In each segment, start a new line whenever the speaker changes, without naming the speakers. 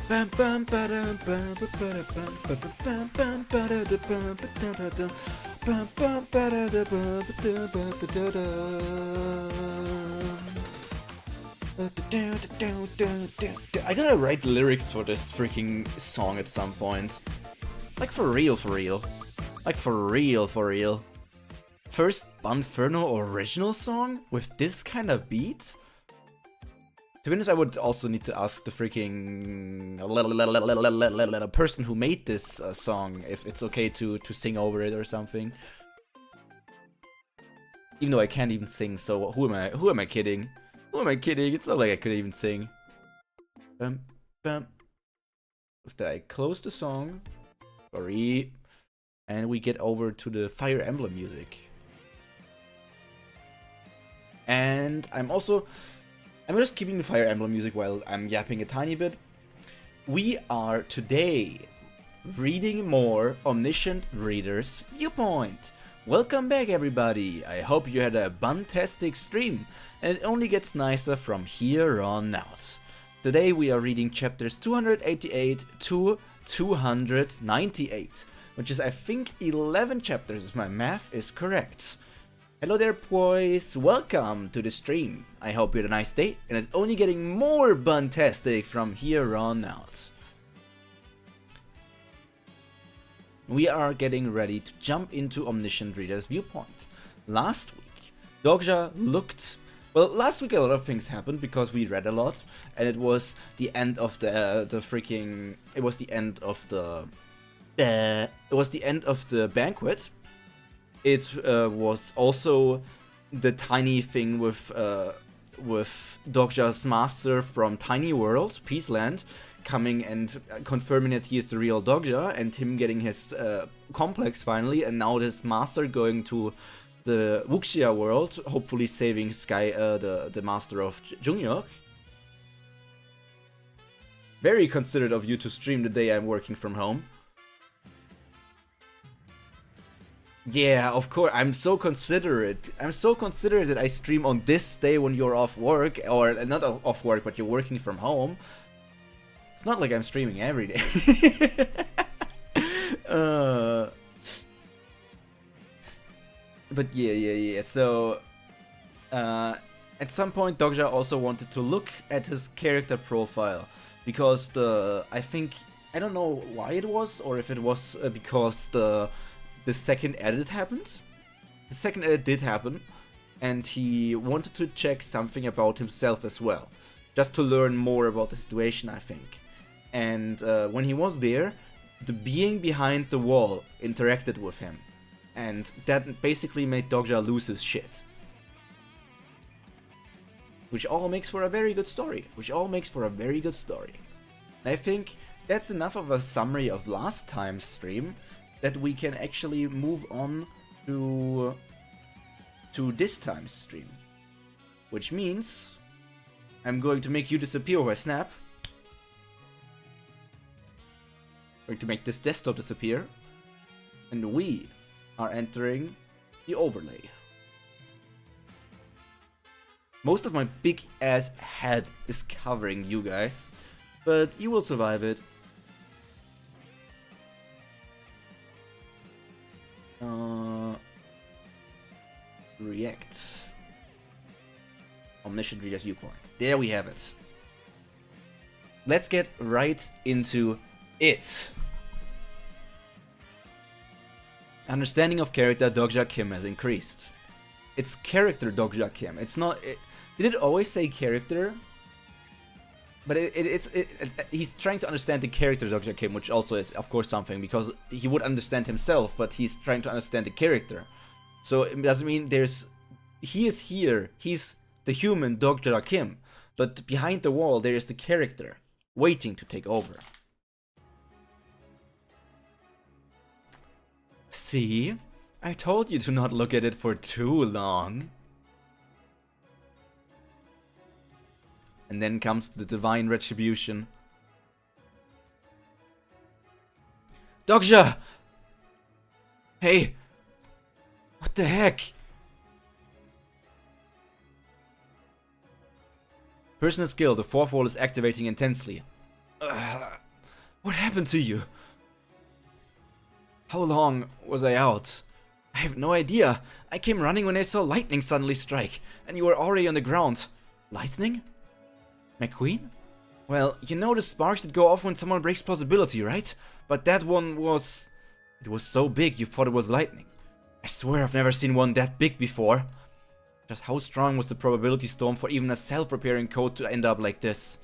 Bam, bam, ba-dum, bam, ba-da, bam, ba-da, bam, bam, ba-da, bam, ba-da-da, bam, bam, ba-da, bam, ba-da, bam, ba-da-da. I gotta write lyrics for this freaking song at some point. Like for real, for real. Like for real, for real. First Bunferno original song with this kind of beat? To be honest, I would also need to ask the freaking person who made this song if it's okay to sing over it or something. Even though I can't even sing, so who am I? Who am I kidding? Who am I kidding? It's not like I could even sing. Did I close the song? Sorry. And we get over to the Fire Emblem music. And I'm just keeping the Fire Emblem music while I'm yapping a tiny bit. We are today reading more Omniscient Reader's Viewpoint. Welcome back, everybody. I hope you had a buntastic stream, and it only gets nicer from here on out. Today we are reading chapters 288 to 298, which is I think 11 chapters if my math is correct. Hello there, boys. Welcome to the stream. I hope you had a nice day, and it's only getting more buntastic from here on out. We are getting ready to jump into Omniscient Reader's Viewpoint. Last week, Dokja looked... Well, last week a lot of things happened because we read a lot, and it was the end of the freaking... It was the end of the... it was the end of the banquet. It was also the tiny thing with Dokja's master from Tiny World, Peaceland, coming and confirming that he is the real Dokja, and him getting his complex finally, and now this master going to the Wuxia world, hopefully saving Sky, the master of Jungyok. Very considerate of you to stream the day I'm working from home. Yeah, of course, I'm so considerate. I'm so considerate that I stream on this day when you're off work, or not off work, but you're working from home. It's not like I'm streaming every day. But yeah. So, at some point, Dokja also wanted to look at his character profile because I don't know why it was, or if it was because the second edit happened. The second edit did happen, and he wanted to check something about himself as well, just to learn more about the situation, I think. And when he was there, the being behind the wall interacted with him, and that basically made Dokja lose his shit. Which all makes for a very good story. And I think that's enough of a summary of last time's stream, that we can actually move on to this time's stream. Which means I'm going to make you disappear with a snap. Going to make this desktop disappear. And we are entering the overlay. Most of my big ass head is covering you guys, but you will survive it. React. Omniscient Reader's Viewpoint. There we have it. Let's get right into it. Understanding of character Dokja Kim has increased. It's character Dokja Kim. It's not... did it always say character? But he's trying to understand the character Dokja Kim, which also is, of course, something, because he would understand himself, but he's trying to understand the character. So it doesn't mean he is here, he's the human Dokja Kim, but behind the wall there is the character, waiting to take over. See? I told you to not look at it for too long. And then comes the divine retribution. Dokja! Hey! What the heck? Personal skill, the fourth wall is activating intensely. What happened to you? How long was I out? I have no idea. I came running when I saw lightning suddenly strike, and you were already on the ground. Lightning? McQueen? Well, you know the sparks that go off when someone breaks plausibility, right? But that one was... It was so big you thought it was lightning. I swear I've never seen one that big before. Just how strong was the probability storm for even a self-repairing code to end up like this?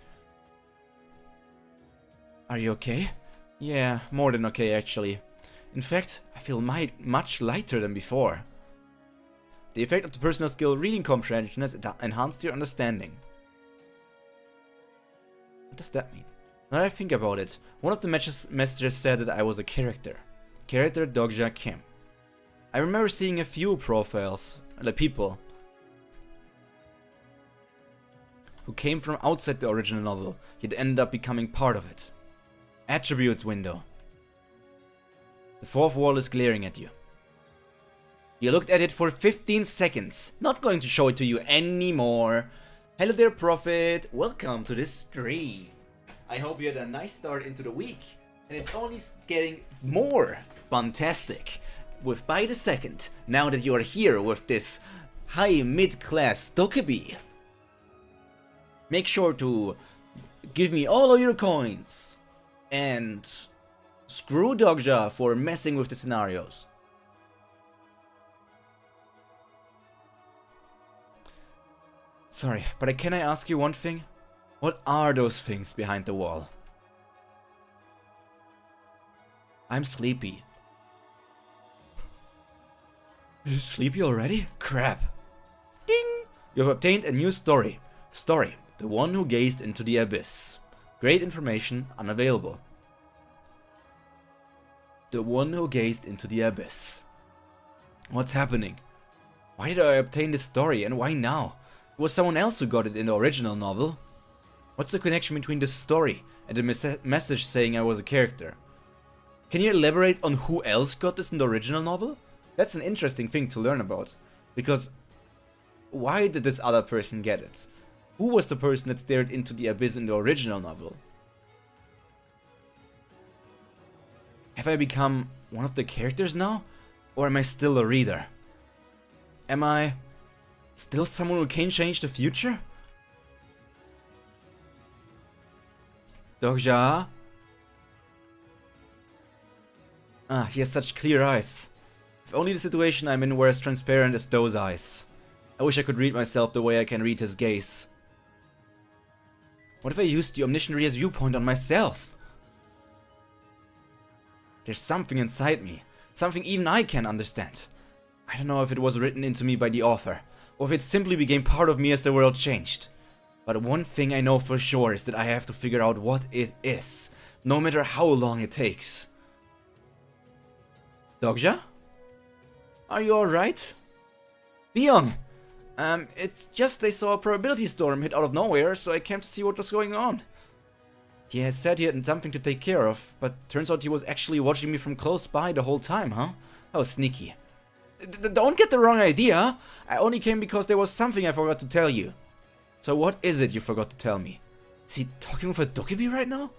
Are you okay? Yeah, more than okay actually. In fact, I feel much lighter than before. The effect of the personal skill reading comprehension has enhanced your understanding. What does that mean? Now that I think about it, one of the messages said that I was a character. Character Dokkaebi Kim. I remember seeing a few profiles, like people, who came from outside the original novel, yet ended up becoming part of it. Attribute window. The fourth wall is glaring at you. You looked at it for 15 seconds. Not going to show it to you anymore. Hello there, Prophet. Welcome to this stream. I hope you had a nice start into the week. And it's only getting more fantastic with by the second, now that you are here with this high mid-class dokkaebi. Make sure to give me all of your coins. And screw Dokkaebi for messing with the scenarios. Sorry, but can I ask you one thing? What are those things behind the wall? I'm sleepy. Is it sleepy already? Crap. Ding! You have obtained a new story. Story, the one who gazed into the abyss. Great information unavailable. The one who gazed into the abyss. What's happening? Why did I obtain this story and why now? It was someone else who got it in the original novel. What's the connection between this story and the message saying I was a character? Can you elaborate on who else got this in the original novel? That's an interesting thing to learn about. Because why did this other person get it? Who was the person that stared into the abyss in the original novel? Have I become one of the characters now? Or am I still a reader? Am I still someone who can change the future? Dokkaebi? Ah, he has such clear eyes. If only the situation I'm in were as transparent as those eyes. I wish I could read myself the way I can read his gaze. What if I used the Omniscient Reader's viewpoint on myself? There's something inside me. Something even I can understand. I don't know if it was written into me by the author, or if it simply became part of me as the world changed. But one thing I know for sure is that I have to figure out what it is, no matter how long it takes. Dokkaebi? Are you alright? Biyu! It's just I saw a probability storm hit out of nowhere, so I came to see what was going on. He has said he had something to take care of, but turns out he was actually watching me from close by the whole time, huh? How sneaky. Don't get the wrong idea! I only came because there was something I forgot to tell you. So what is it you forgot to tell me? Is he talking with a dokkaebi right now?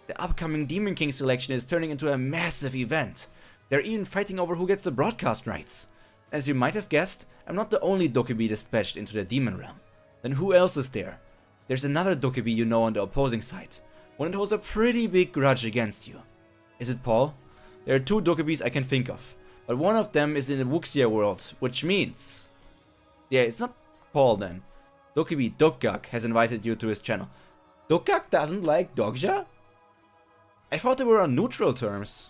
The upcoming Demon King selection is turning into a massive event. They're even fighting over who gets the broadcast rights. As you might have guessed, I'm not the only dokkaebi dispatched into the demon realm. Then who else is there? There's another dokkaebi you know on the opposing side, one that holds a pretty big grudge against you. Is it Paul? There are two dokkaebis I can think of, but one of them is in the Wuxia world, which means... Yeah, it's not Paul then. Dokkaebi Dokkaebi has invited you to his channel. Dokkaebi doesn't like Dokkaebi? I thought they were on neutral terms.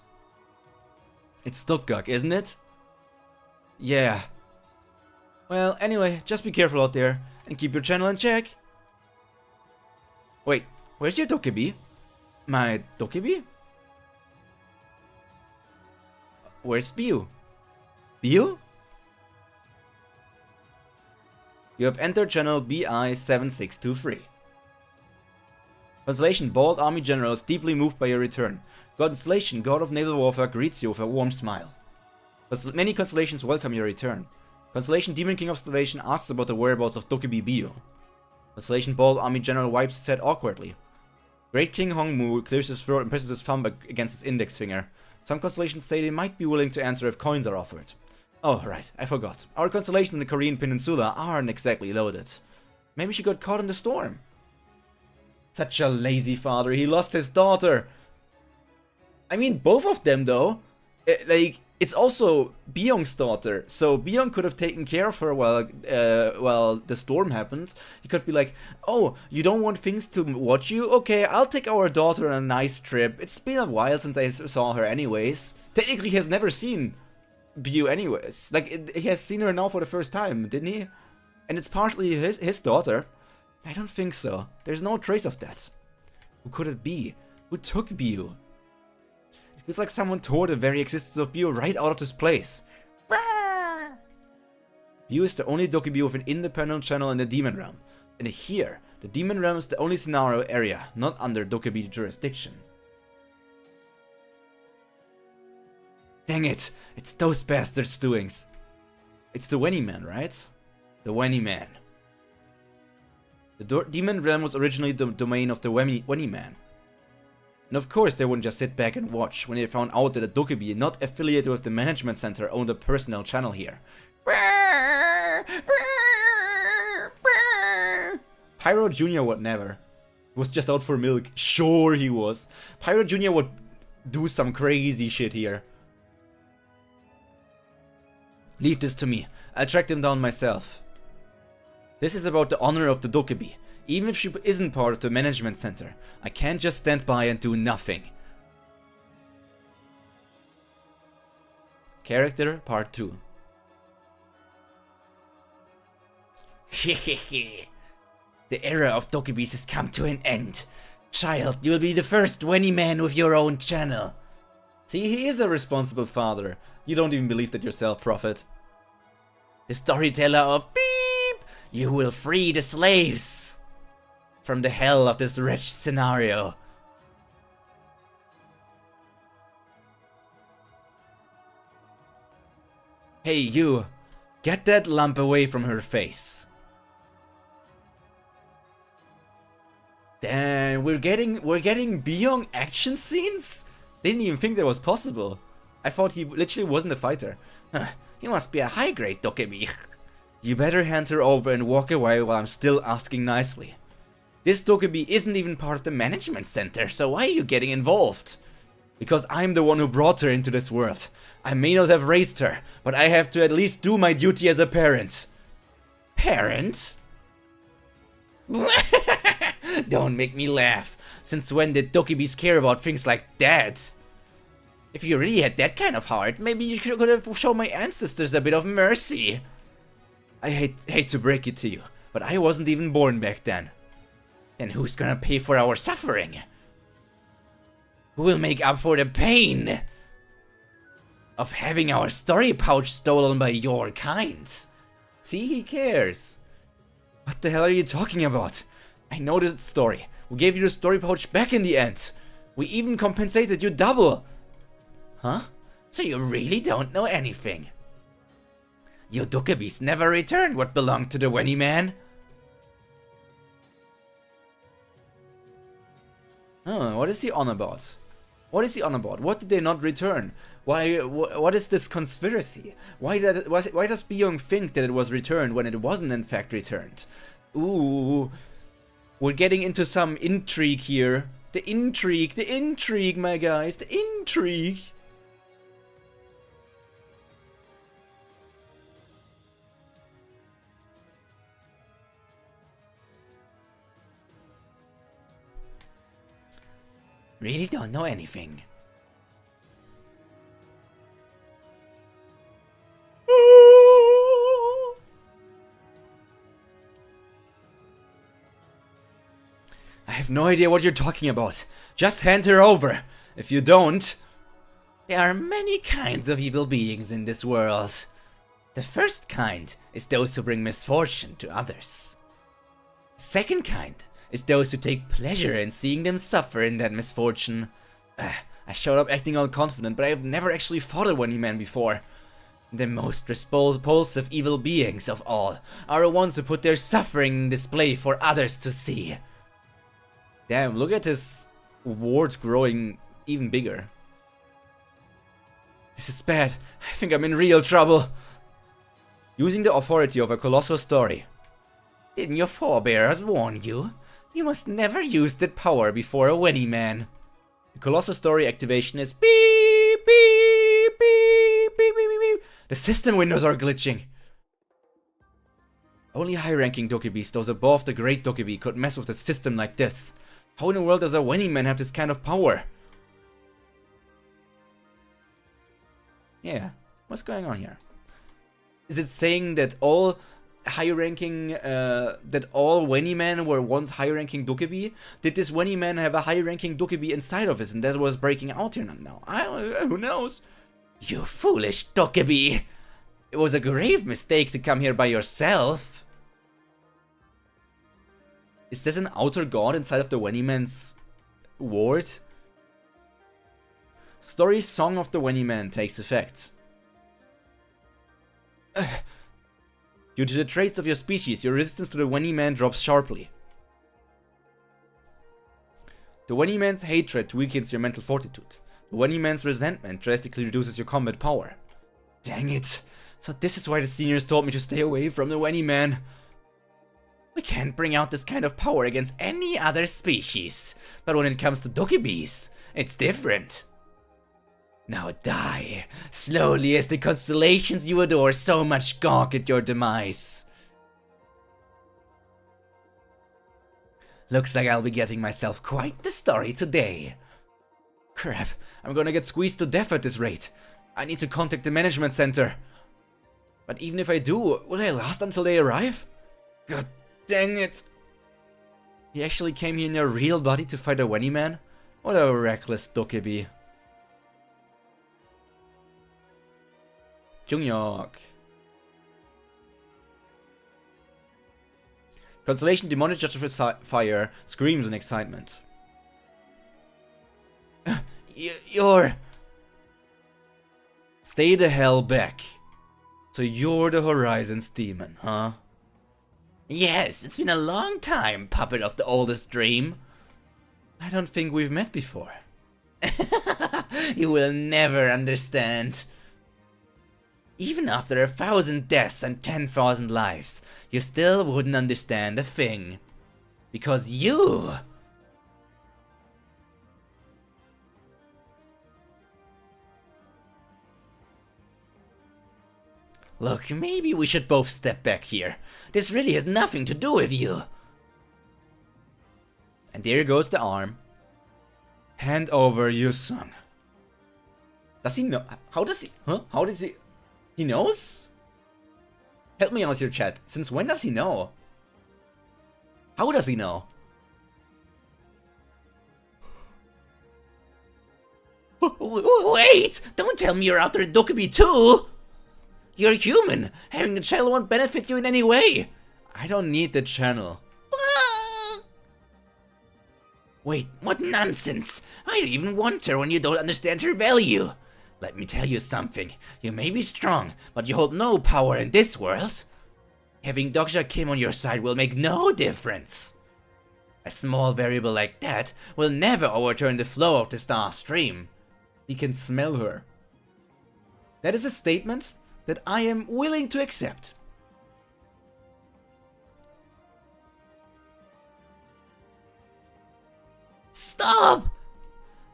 It's Dokkaebi, isn't it? Yeah. Well, anyway, just be careful out there, and keep your channel in check. Wait, where's your dokkaebi? My dokkaebi? Where's Biyu? Biyu? You have entered channel BI7623. Constellation, Bald Army General is deeply moved by your return. Constellation, God of Naval Warfare, greets you with a warm smile. Many constellations welcome your return. Constellation, Demon King of Constellation asks about the whereabouts of dokkaebi Biyu. Constellation, Bald Army General wipes his head awkwardly. Great King Hongmu clears his throat and presses his thumb against his index finger. Some constellations say they might be willing to answer if coins are offered. Oh, right, I forgot. Our constellations in the Korean Peninsula aren't exactly loaded. Maybe she got caught in the storm. Such a lazy father, he lost his daughter. I mean, both of them though. It's also Byung's daughter, so Byung could have taken care of her while the storm happened. He could be like, oh, you don't want things to watch you? Okay, I'll take our daughter on a nice trip. It's been a while since I saw her anyways. Technically, he has never seen Biyu anyways. Like, he has seen her now for the first time, didn't he? And it's partly his daughter. I don't think so. There's no trace of that. Who could it be? Who took Biyu? It feels like someone tore the very existence of Biyu right out of this place. Biyu is the only dokkaebi with an independent channel in the Demon Realm. And here, the Demon Realm is the only scenario area not under dokkaebi jurisdiction. Dang it! It's those bastards' doings. It's the Wenny man, right? The Wenny man. The Demon Realm was originally the domain of the Wenny man. And of course they wouldn't just sit back and watch when they found out that a dokkaebi not affiliated with the management center owned a personnel channel here. Pyro Jr. would never. He was just out for milk. Sure he was. Pyro Jr. would do some crazy shit here. Leave this to me. I'll track them down myself. This is about the honor of the dokkaebi. Even if she isn't part of the management center, I can't just stand by and do nothing. Character Part 2. Hehehe. The era of dokkaebis has come to an end. Child, you will be the first Wenny man with your own channel. See, he is a responsible father. You don't even believe that yourself, Prophet. The storyteller of beep! You will free the slaves from the hell of this wretched scenario. Hey, you! Get that lump away from her face. Damn, we're getting Byung action scenes? Didn't even think that was possible. I thought he literally wasn't a fighter. He must be a high-grade dokkaebi. You better hand her over and walk away while I'm still asking nicely. This dokkaebi isn't even part of the management center, so why are you getting involved? Because I'm the one who brought her into this world. I may not have raised her, but I have to at least do my duty as a parent. Parent? Don't make me laugh. Since when did dokkaebis care about things like that? If you really had that kind of heart, maybe you could have shown my ancestors a bit of mercy. I hate to break it to you, but I wasn't even born back then. Then who's gonna pay for our suffering? Who will make up for the pain of having our story pouch stolen by your kind? See, he cares. What the hell are you talking about? I know this story. We gave you the story pouch back in the end. We even compensated you double. Huh? So you really don't know anything? You dokkaebis never returned what belonged to the Wenny man? Oh, what is he on about? What is he on about? What did they not return? Why? What is this conspiracy? Why does Byung think that it was returned when it wasn't in fact returned? Ooh, we're getting into some intrigue here. The intrigue, my guys, the intrigue. Really don't know anything. I have no idea what you're talking about. Just hand her over. If you don't... There are many kinds of evil beings in this world. The first kind is those who bring misfortune to others. The second kind is those who take pleasure in seeing them suffer in that misfortune. I showed up acting all confident, but I've never actually fought a Wenny man before. The most repulsive evil beings of all are the ones who put their suffering in display for others to see. Damn, look at his ward growing even bigger. This is bad. I think I'm in real trouble. Using the authority of a colossal story. Didn't your forebears warn you? You must never use that power before a Wenny man. The colossal story activation is beep, beep, beep, beep, beep, beep. The system windows are glitching. Only high-ranking dokkaebis, those above the great dokkaebi, could mess with a system like this. How in the world does a Wenny man have this kind of power? Yeah, what's going on here? Is it saying that all high-ranking, that all Wenny men were once high-ranking dokkaebi? Did this Wenny man have a high-ranking dokkaebi inside of us and that was breaking out here now? Who knows? You foolish dokkaebi! It was a grave mistake to come here by yourself. Is this an outer god inside of the Wenny man's ward? Story Song of the Wenny man takes effect. Due to the traits of your species, your resistance to the Wenny man drops sharply. The Wenny man's hatred weakens your mental fortitude. The Wenny man's resentment drastically reduces your combat power. Dang it! So this is why the seniors told me to stay away from the Wenny man. We can't bring out this kind of power against any other species. But when it comes to dokkaebis, it's different. Now die, slowly as the constellations you adore so much gawk at your demise. Looks like I'll be getting myself quite the story today. Crap, I'm gonna get squeezed to death at this rate. I need to contact the management center. But even if I do, will I last until they arrive? God dang it. He actually came here in a real body to fight a Wenny man? What a reckless dokkaebi. Jungyok. Constellation Demonic Judge of Fire screams in excitement. You're... Stay the hell back. So you're the Horizons demon, huh? Yes, it's been a long time, puppet of the oldest dream. I don't think we've met before. You will never understand. Even after 1,000 deaths and 10,000 lives, you still wouldn't understand a thing. Because you... Look, maybe we should both step back here. This really has nothing to do with you. And there goes the arm. Hand over your song. Does he know? How does he? Huh? How does he? He knows? Help me out here, chat. Since when does he know? How does he know? Wait! Don't tell me you're out there dokkaebi too! You're human! Having the channel won't benefit you in any way! I don't need the channel. Wait, what nonsense! I don't even want her when you don't understand her value! Let me tell you something. You may be strong, but you hold no power in this world. Having Dokja Kim on your side will make no difference. A small variable like that will never overturn the flow of the star stream. He can smell her. That is a statement that I am willing to accept. Stop!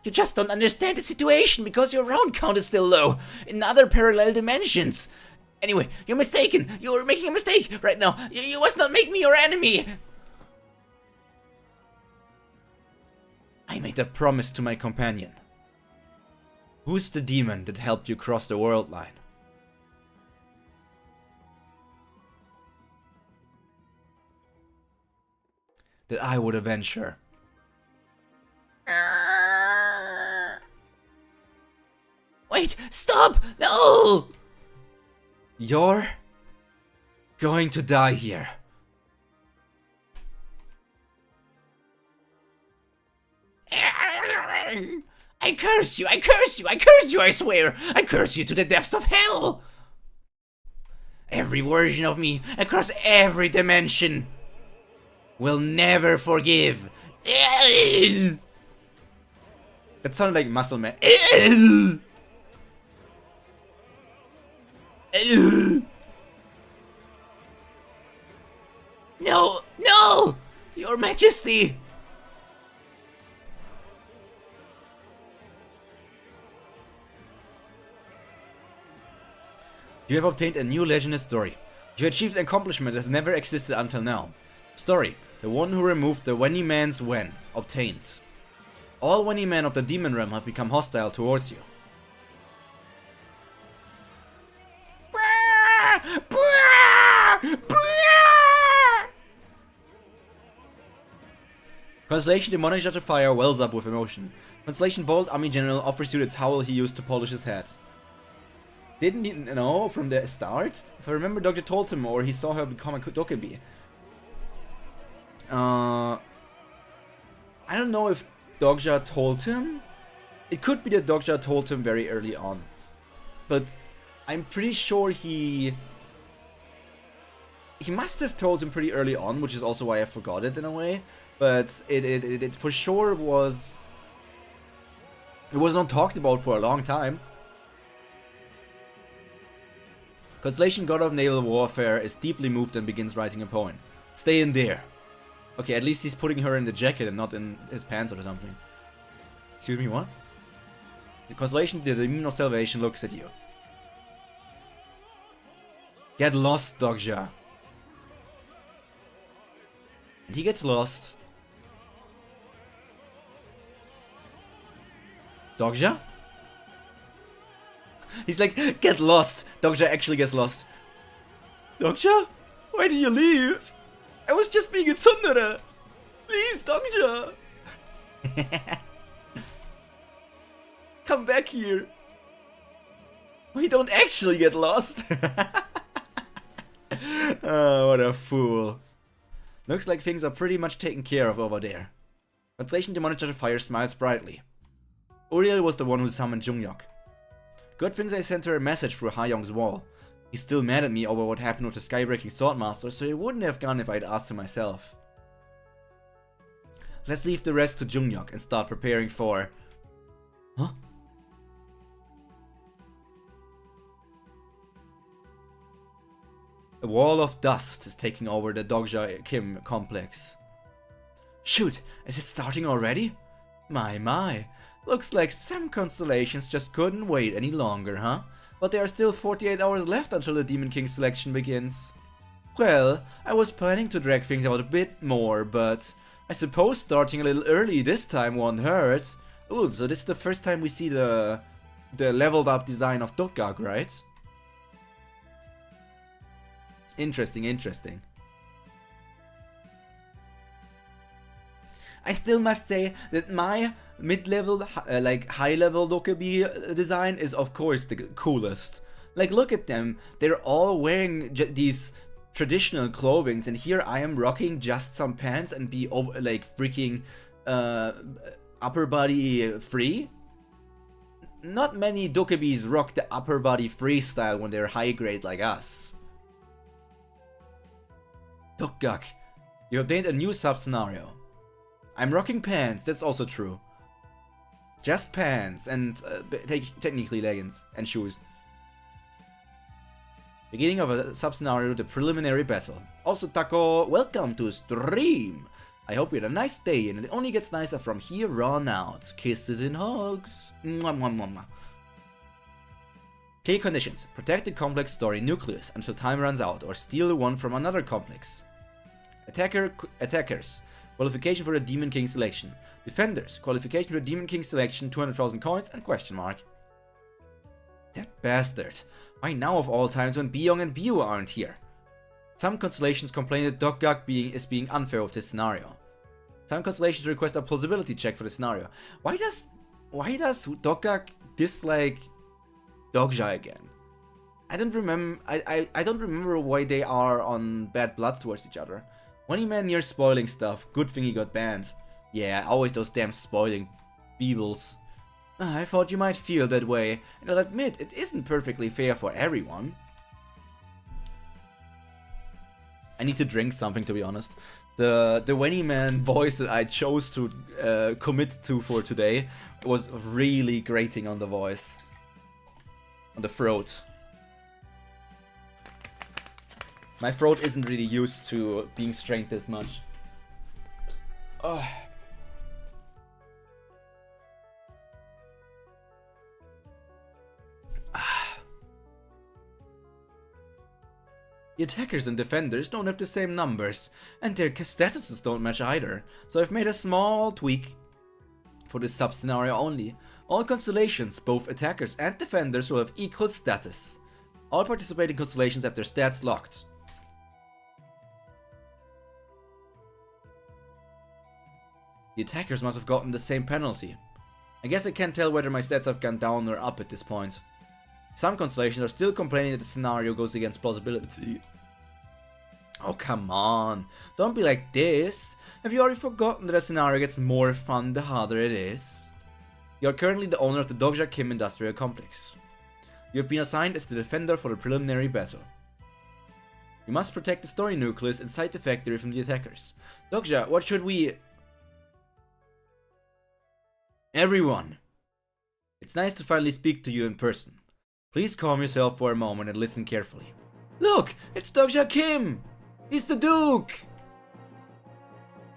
You just don't understand the situation because your round count is still low in other parallel dimensions. Anyway, you're mistaken. You're making a mistake right now. You must not make me your enemy. I made a promise to my companion. Who's the demon that helped you cross the world line? That I would avenge her. Wait, stop! No! You're going to die here. I curse you, I curse you, I curse you, I swear! I curse you to the depths of hell! Every version of me, across every dimension, will never forgive, That sounded like Muscle Man. No! No! Your Majesty! You have obtained a new legendary story. You achieved an accomplishment that has never existed until now. Story: the one who removed the Wenny man's Wen obtained. All Wenny men of the demon realm have become hostile towards you. Constellation: the demonic judge of fire wells up with emotion. Constellation: bold army general offers you the towel he used to polish his head. Didn't he know from the start? If I remember, Doctor told him, or he saw her become a dokkaebi. I don't know if Dokja told him. It could be that Dokja told him very early on, but I'm pretty sure he must have told him pretty early on, which is also why I forgot it in a way. But it for sure was. It was not talked about for a long time. Constellation, god of naval warfare, is deeply moved and begins writing a poem. Stay in there. Okay, at least he's putting her in the jacket and not in his pants or something. Excuse me, what? The Constellation, the demon of salvation, looks at you. Get lost, Dokja. And he gets lost. Dokja? He's like, get lost. Dokja actually gets lost. Dokja? Why did you leave? I was just being a tsundere. Please, Dokja. Come back here. We don't actually get lost. Oh, what a fool. Looks like things are pretty much taken care of over there. Constellation, demonic judge of fire, smiles brightly. Uriel was the one who summoned Jungyok. Good things I sent her a message through Ha-Young's wall. He's still mad at me over what happened with the Skybreaking Swordmaster, so he wouldn't have gone if I'd asked him myself. Let's leave the rest to Jungyok and start preparing for... Huh? A wall of dust is taking over the Dokja Kim complex. Shoot, is it starting already? My. Looks like some constellations just couldn't wait any longer, huh? But there are still 48 hours left until the Demon King selection begins. Well, I was planning to drag things out a bit more, but I suppose starting a little early this time won't hurt. Ooh, so this is the first time we see the leveled up design of Dokgak, right? Interesting. I still must say that my mid-level, like high-level dokkaebi design is of course the coolest. Like, look at them. They're all wearing these traditional clothings, and here I am rocking just some pants and be like freaking upper body free. Not many dokkaebis rock the upper body free style when they're high grade like us. Dokgak, you obtained a new sub-scenario. I'm rocking pants, that's also true. Just pants and technically leggings and shoes. Beginning of a sub-scenario, the preliminary battle. Also, Taco, welcome to stream. I hope you had a nice day and it only gets nicer from here on out. Kisses and hugs. Mwah, mwah, mwah, mwah. Key conditions. Protect the complex story nucleus until time runs out or steal one from another complex. Attackers. Qualification for the Demon King selection. Defenders. Qualification for the Demon King selection, 200,000 coins and question mark. That bastard. Why now of all times when Biyu and Biyu aren't here? Some constellations complain that Dokgak is being unfair with this scenario. Some constellations request a plausibility check for the scenario. Why does Dokgak dislike Dokja again? I don't remember. I don't remember why they are on bad blood towards each other. Wenny man near spoiling stuff. Good thing he got banned. Yeah, always those damn spoiling beebles. I thought you might feel that way, and I'll admit it isn't perfectly fair for everyone. I need to drink something, to be honest. The Wenny man voice that I chose to commit to for today was really grating on the voice. On the throat. My throat isn't really used to being strained this much. Ugh. The attackers and defenders don't have the same numbers, and their statuses don't match either, so I've made a small tweak for this sub-scenario only. All constellations, both attackers and defenders, will have equal status. All participating constellations have their stats locked. The attackers must have gotten the same penalty. I guess I can't tell whether my stats have gone down or up at this point. Some constellations are still complaining that the scenario goes against plausibility. Oh, come on. Don't be like this. Have you already forgotten that a scenario gets more fun the harder it is? You are currently the owner of the dokkaebi Industrial Complex. You have been assigned as the defender for the preliminary battle. You must protect the story nucleus inside the factory from the attackers. Dokkaebi, what should we... Everyone! It's nice to finally speak to you in person. Please calm yourself for a moment and listen carefully. Look! It's dokkaebi! He's the Duke!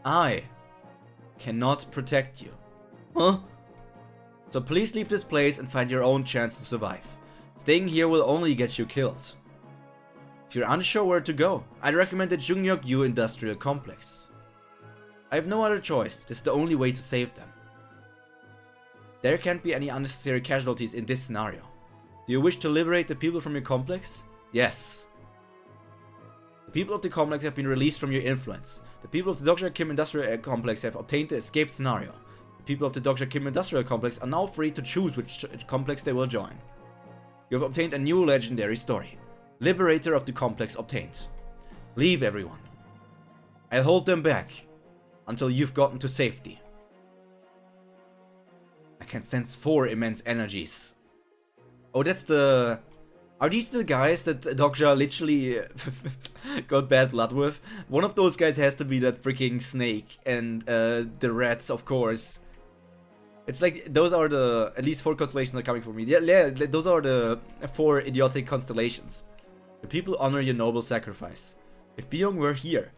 I cannot protect you. Huh? So please leave this place and find your own chance to survive. Staying here will only get you killed. If you're unsure where to go, I'd recommend the Jungyok-yu Industrial Complex. I have no other choice, this is the only way to save them. There can't be any unnecessary casualties in this scenario. Do you wish to liberate the people from your complex? Yes. The people of the complex have been released from your influence. The people of the dokkaebi Industrial Complex have obtained the escape scenario. The people of the dokkaebi Industrial Complex are now free to choose which complex they will join. You have obtained a new legendary story. Liberator of the complex obtained. Leave, everyone. I'll hold them back until you've gotten to safety. I can sense 4 immense energies. Oh, that's the... Are these the guys that dokkaebi literally got bad blood with? One of those guys has to be that freaking snake, and the rats, of course. It's like, those are the... At least 4 constellations are coming for me. Yeah, those are the 4 idiotic constellations. The people honor your noble sacrifice. If Byung were here...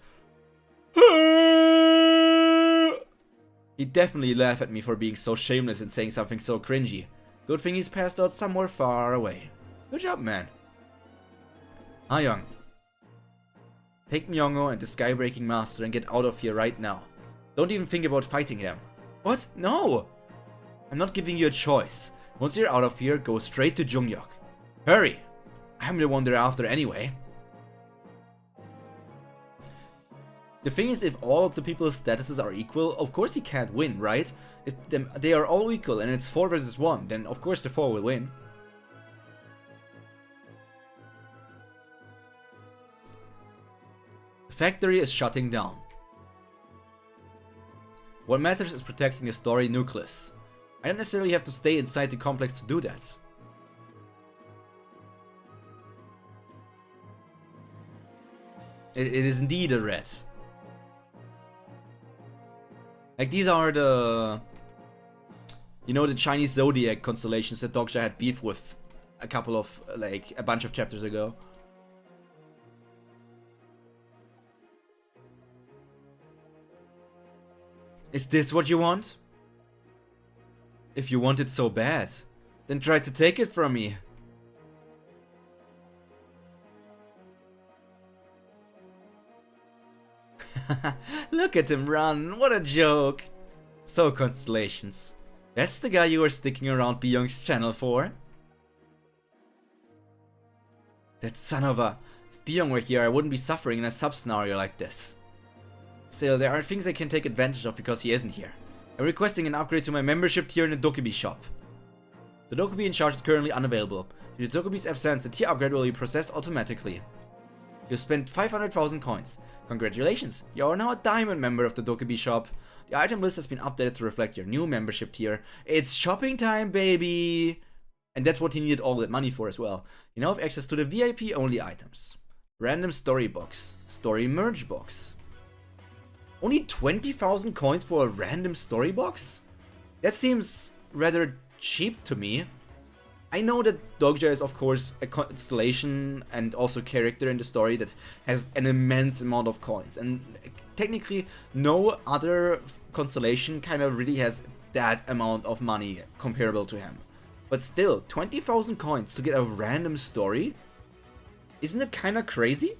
He'd definitely laugh at me for being so shameless and saying something so cringy. Good thing he's passed out somewhere far away. Good job, man. Young. Take Myongo and the Skybreaking Master and get out of here right now. Don't even think about fighting them. What? No! I'm not giving you a choice. Once you're out of here, go straight to Jungyok. Hurry! I'm the one they're after anyway. The thing is, if all of the people's statuses are equal, of course he can't win, right? If they are all equal and it's 4 versus 1, then of course the 4 will win. The factory is shutting down. What matters is protecting the story nucleus. I don't necessarily have to stay inside the complex to do that. It is indeed a rat. Like, these are the... You know, the Chinese zodiac constellations that dokkaebi had beef with a couple of, like, a bunch of chapters ago. Is this what you want? If you want it so bad, then try to take it from me. Look at him run, what a joke. So, constellations. That's the guy you were sticking around Byung's channel for? That son of a... If Byung were here, I wouldn't be suffering in a sub-scenario like this. Still, there are things I can take advantage of because he isn't here. I'm requesting an upgrade to my membership tier in the dokkaebi shop. The dokkaebi in charge is currently unavailable. Due to dokkaebi's absence, the tier upgrade will be processed automatically. You spent 500,000 coins. Congratulations, you are now a diamond member of the dokkaebi shop. The item list has been updated to reflect your new membership tier. It's shopping time, baby! And that's what he needed all that money for as well. You now have access to the VIP only items. Random story box. Story merge box. Only 20,000 coins for a random story box? That seems rather cheap to me. I know that Dokkaebi is of course a constellation and also character in the story that has an immense amount of coins, and technically no other constellation kind of really has that amount of money comparable to him. But still, 20,000 coins to get a random story? Isn't it kinda crazy?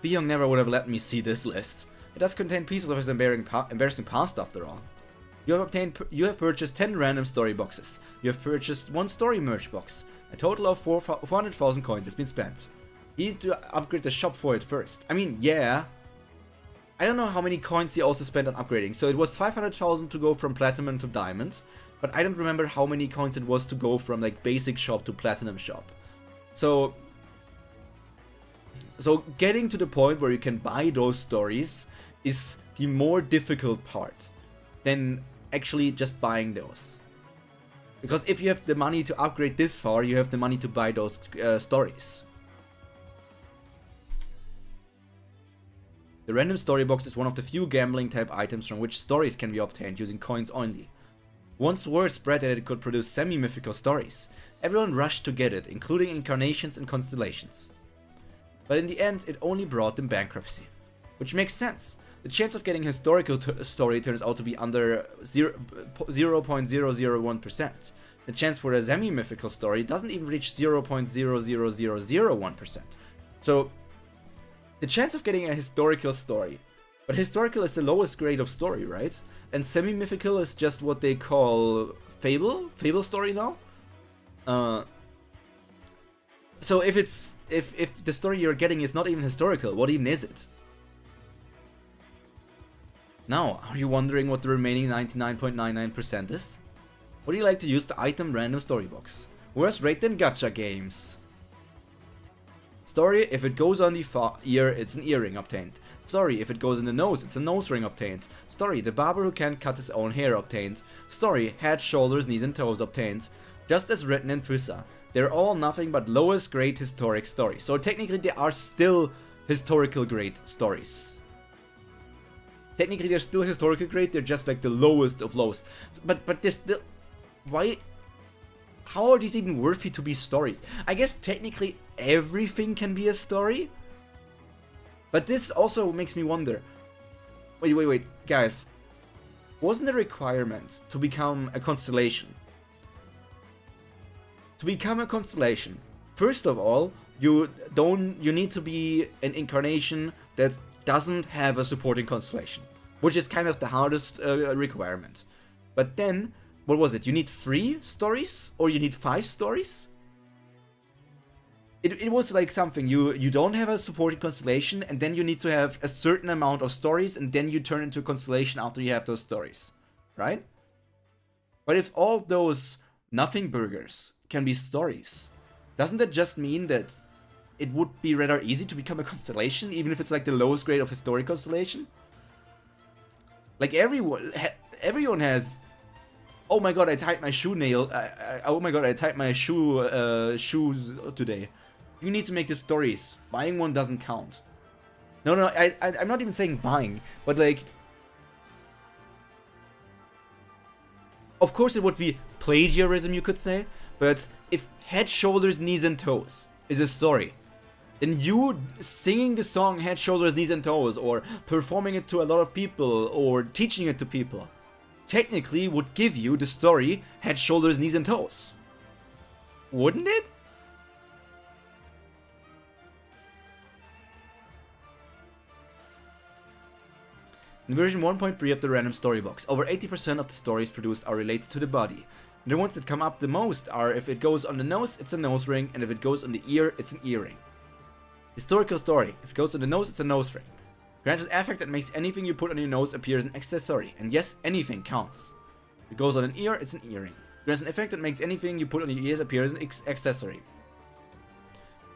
Biyu never would have let me see this list. It does contain pieces of his embarrassing past after all. You have purchased 10 random story boxes. You have purchased 1 story merch box. A total of 400,000 coins has been spent. You need to upgrade the shop for it first. I mean, yeah. I don't know how many coins he also spent on upgrading. So it was 500,000 to go from platinum to diamond. But I don't remember how many coins it was to go from like basic shop to platinum shop. So getting to the point where you can buy those stories is the more difficult part than actually just buying those. Because if you have the money to upgrade this far, you have the money to buy those stories. The random story box is one of the few gambling type items from which stories can be obtained using coins only. Once word spread that it could produce semi-mythical stories, everyone rushed to get it, including incarnations and constellations. But in the end, it only brought them bankruptcy. Which makes sense. The chance of getting a historical story turns out to be under 0.001%. The chance for a semi-mythical story doesn't even reach 0.00001%. So, the chance of getting a historical story. But historical is the lowest grade of story, right? And semi-mythical is just what they call fable? Fable story now? So if the story you're getting is not even historical, what even is it? Now, are you wondering what the remaining 99.99% is? Would you like to use the item random story box? Worse rate than gacha games. Story, if it goes on the ear, it's an earring obtained. Story, if it goes in the nose, it's a nose ring obtained. Story, the barber who can't cut his own hair obtained. Story, head, shoulders, knees and toes obtained. Just as written in Twitter. They're all nothing but lowest grade historic stories. So technically they are still historical grade stories. Technically they're still historical grade, they're just like the lowest of lows. But this still... Why... How are these even worthy to be stories? I guess technically everything can be a story. But this also makes me wonder. Wait, guys. Wasn't the requirement to become a constellation? To become a constellation, first of all, you need to be an incarnation that doesn't have a supporting constellation, which is kind of the hardest requirement. But then, what was it? You need 3 stories or you need 5 stories? It was like something, you don't have a supporting constellation and then you need to have a certain amount of stories and then you turn into a constellation after you have those stories, right? But if all those nothing burgers can be stories, doesn't that just mean that it would be rather easy to become a constellation, even if it's like the lowest grade of historic constellation? Like everyone has, oh my god, I tied my shoe nail, oh my god, I tied my shoes today. You need to make the stories. Buying one doesn't count. No, I'm not even saying buying, but like, of course it would be plagiarism, you could say. But if head, shoulders, knees and toes is a story, then you singing the song head, shoulders, knees and toes, or performing it to a lot of people, or teaching it to people, technically would give you the story head, shoulders, knees and toes. Wouldn't it? In version 1.3 of the random story box, over 80% of the stories produced are related to the body. And the ones that come up the most are if it goes on the nose, it's a nose ring, and if it goes on the ear, it's an earring. Historical story, if it goes on the nose, it's a nose ring. Grants an effect that makes anything you put on your nose appear as an accessory, and yes, anything counts. If it goes on an ear, it's an earring. Grants an effect that makes anything you put on your ears appear as an accessory.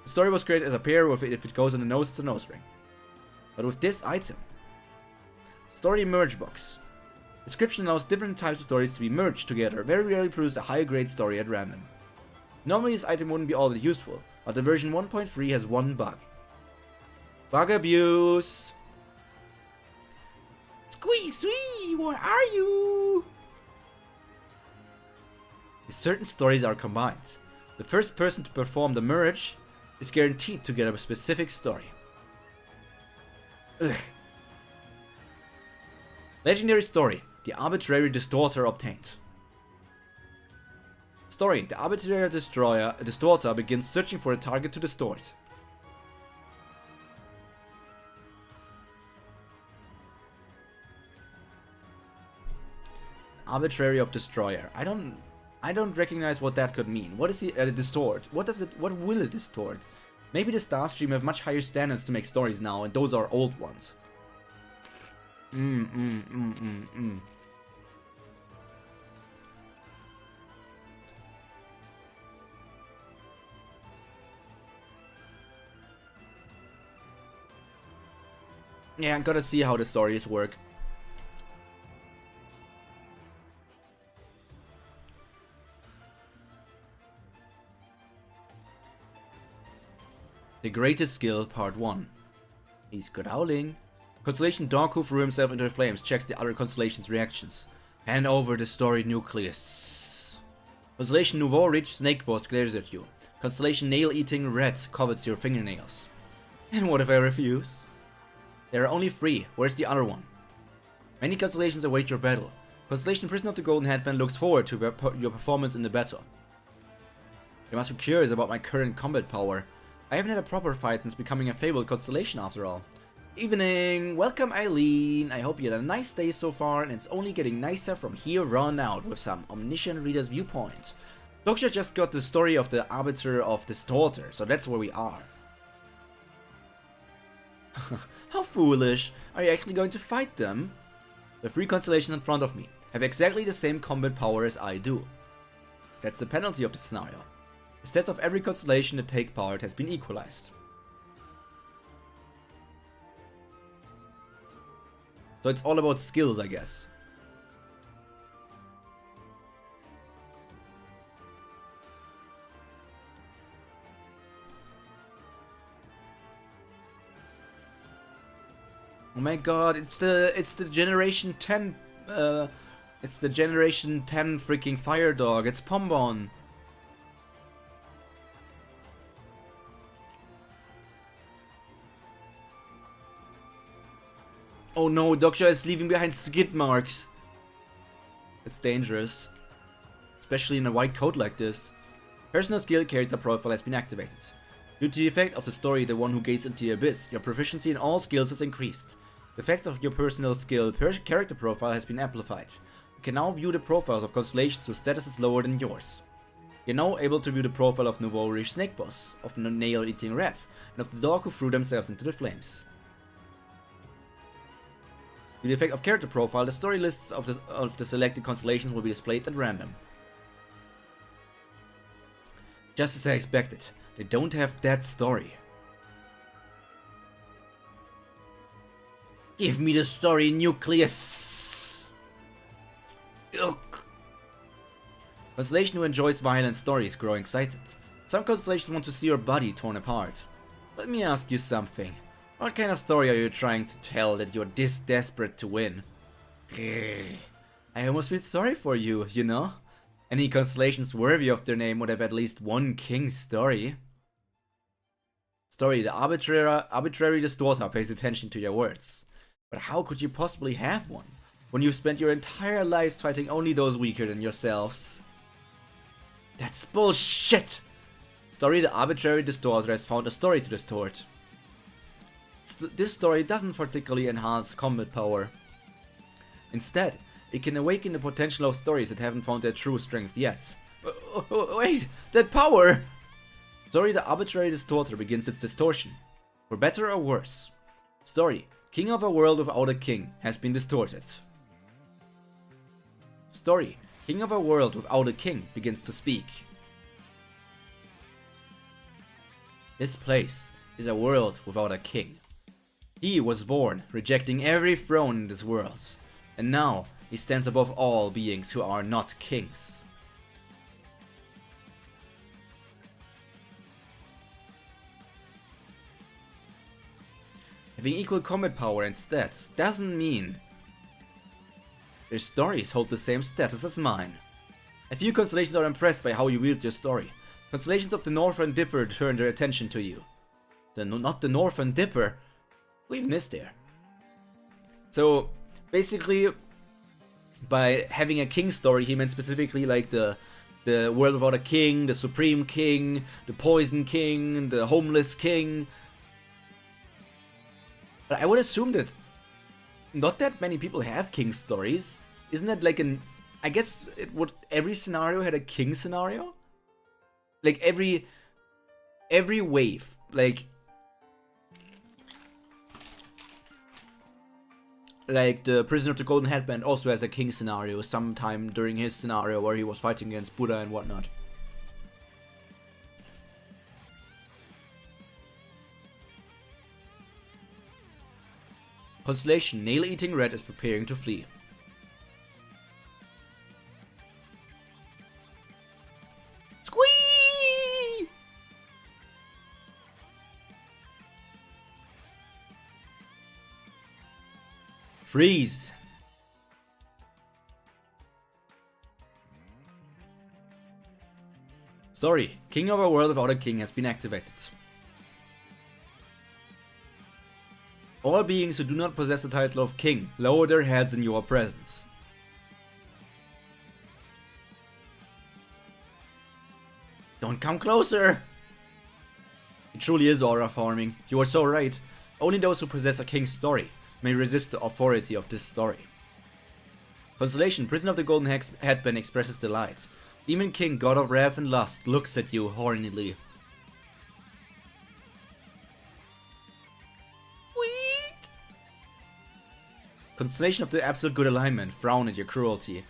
The story was created as a pair, if it goes on the nose, it's a nose ring. But with this item, story merge box. Description allows different types of stories to be merged together, very rarely produce a higher grade story at random. Normally this item wouldn't be all that useful, but the version 1.3 has one bug. Bug abuse. Squeeze, where are you? Certain stories are combined. The first person to perform the merge is guaranteed to get a specific story. Ugh. Legendary story. The arbitrary distorter obtained. Story. The arbitrary distorter begins searching for a target to distort. Arbitrary of destroyer. I don't recognize what that could mean. What is he distort? What will it distort? Maybe the Starstream have much higher standards to make stories now, and those are old ones. Yeah, I'm gonna see how the stories work. The Greatest Skill, Part 1. He's good howling. Constellation Dog who threw himself into the flames checks the other constellation's reactions. Hand over the story nucleus. Constellation Nouveau Ridge Snake Boss glares at you. Constellation Nail Eating Rat covets your fingernails. And what if I refuse? There are only 3. Where's the other one? Many constellations await your battle. Constellation Prisoner of the Golden Headband looks forward to your performance in the battle. You must be curious about my current combat power. I haven't had a proper fight since becoming a fabled constellation after all. Evening! Welcome Eileen! I hope you had a nice day so far and it's only getting nicer from here on out with some Omniscient Reader's viewpoint. Dokkaebi just got the story of the Arbiter of Distorter, so that's where we are. How foolish! Are you actually going to fight them? The 3 constellations in front of me have exactly the same combat power as I do. That's the penalty of the scenario. The stats of every constellation that take part has been equalized. So it's all about skills, I guess. Oh my god, it's the generation 10 it's the generation 10 freaking fire dog. It's Pombon. Oh no, Dokkaebi is leaving behind skid marks. It's dangerous. Especially in a white coat like this. Personal skill character profile has been activated. Due to the effect of the story The One Who Gazed into the Abyss, your proficiency in all skills has increased. The effect of your personal skill character profile has been amplified. You can now view the profiles of constellations whose status is lower than yours. You're now able to view the profile of Nouveau Riche Snake Boss, of Nail Eating Rat, and of the dog who threw themselves into the flames. With the effect of character profile, the story lists of the selected constellations will be displayed at random. Just as I expected, they don't have that story. Give me the story nucleus! Ugh. Constellation who enjoys violent stories grow excited. Some constellations want to see your body torn apart. Let me ask you something. What kind of story are you trying to tell that you're this desperate to win? I almost feel sorry for you, you know? Any constellations worthy of their name would have at least one king story. Story, the arbitrary distorter pays attention to your words. But how could you possibly have one, when you've spent your entire lives fighting only those weaker than yourselves? That's bullshit! Story, the arbitrary distorter has found a story to distort. This story doesn't particularly enhance combat power. Instead, it can awaken the potential of stories that haven't found their true strength yet. Wait, that power! Story, the arbitrary distorter begins its distortion. For better or worse. Story, king of a world without a king, has been distorted. Story, king of a world without a king begins to speak. This place is a world without a king. He was born rejecting every throne in this world, and now he stands above all beings who are not kings. Having equal combat power and stats doesn't mean their stories hold the same status as mine. A few constellations are impressed by how you wield your story. Constellations of the Northern Dipper turn their attention to you. Not the Northern Dipper? Who even is there? So, basically, by having a king story, he meant specifically like the world without a king, the supreme king, the poison king, the homeless king. But I would assume that not that many people have king stories. Isn't that like an... I guess it would... Every scenario had a king scenario? Like every wave. Like the Prisoner of the Golden Headband also has a king scenario sometime during his scenario where he was fighting against Buddha and whatnot. Constellation Nail-Eating Red is preparing to flee. Squee! Freeze! Story. King of a world without a king has been activated. All beings who do not possess the title of king lower their heads in your presence. Don't come closer! It truly is aura farming. You are so right. Only those who possess a king's story may resist the authority of this story. Constellation, Prisoner of the Golden Headband expresses delight. Demon King, God of Wrath and Lust, looks at you hornily. Weak. Constellation of the Absolute Good Alignment, frown at your cruelty.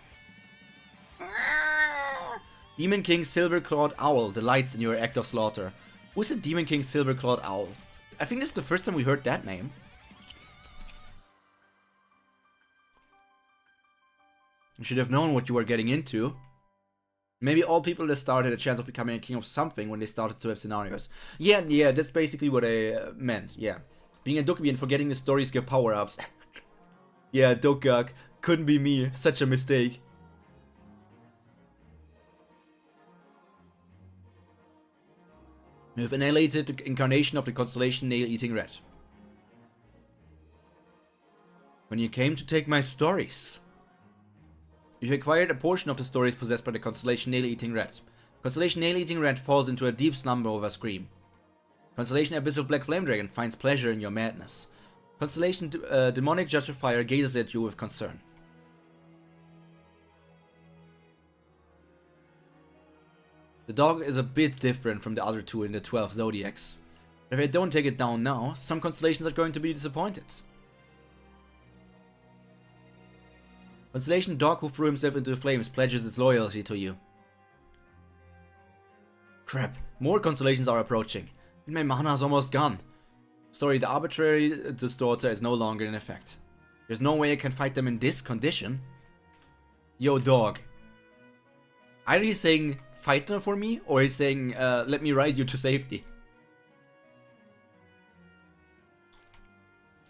Demon King, Silver-Clawed Owl, delights in your act of slaughter. Who's the Demon King, Silver-Clawed Owl? I think this is the first time we heard that name. You should have known what you were getting into. Maybe all people that started a chance of becoming a king of something when they started to have scenarios. Yeah, that's basically what I meant, yeah. Being a dokkaebi and forgetting the stories give power-ups. Yeah, Dokkaebi, couldn't be me, such a mistake. We have annihilated the incarnation of the constellation Nail-Eating Red. When you came to take my stories... You've acquired a portion of the stories possessed by the constellation Nail-Eating Red. Constellation Nail-Eating Red falls into a deep slumber with a scream. Constellation Abyssal Black Flame Dragon finds pleasure in your madness. Constellation Demonic Judge of Fire gazes at you with concern. The dog is a bit different from the other two in the 12 zodiacs. If I don't take it down now, some constellations are going to be disappointed. Constellation Dog who threw himself into the flames pledges his loyalty to you. Crap, more constellations are approaching, and my mana is almost gone. Story, the arbitrary distorter is no longer in effect. There's no way I can fight them in this condition. Yo dog. Either he's saying fight them for me, or he's saying let me ride you to safety.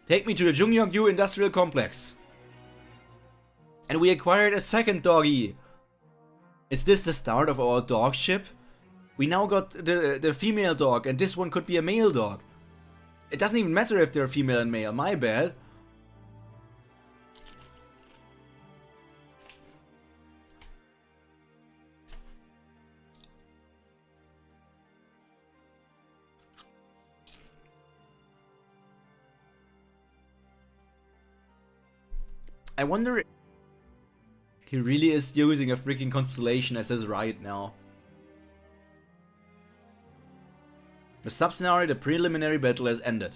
Take me to the Jungyongyu Industrial Complex. And we acquired a second doggy. Is this the start of our dog ship? We now got the female dog, and this one could be a male dog. It doesn't even matter if they're female and male, my bad. I wonder if he really is using a freaking constellation as his right now. The sub-scenario, the preliminary battle has ended.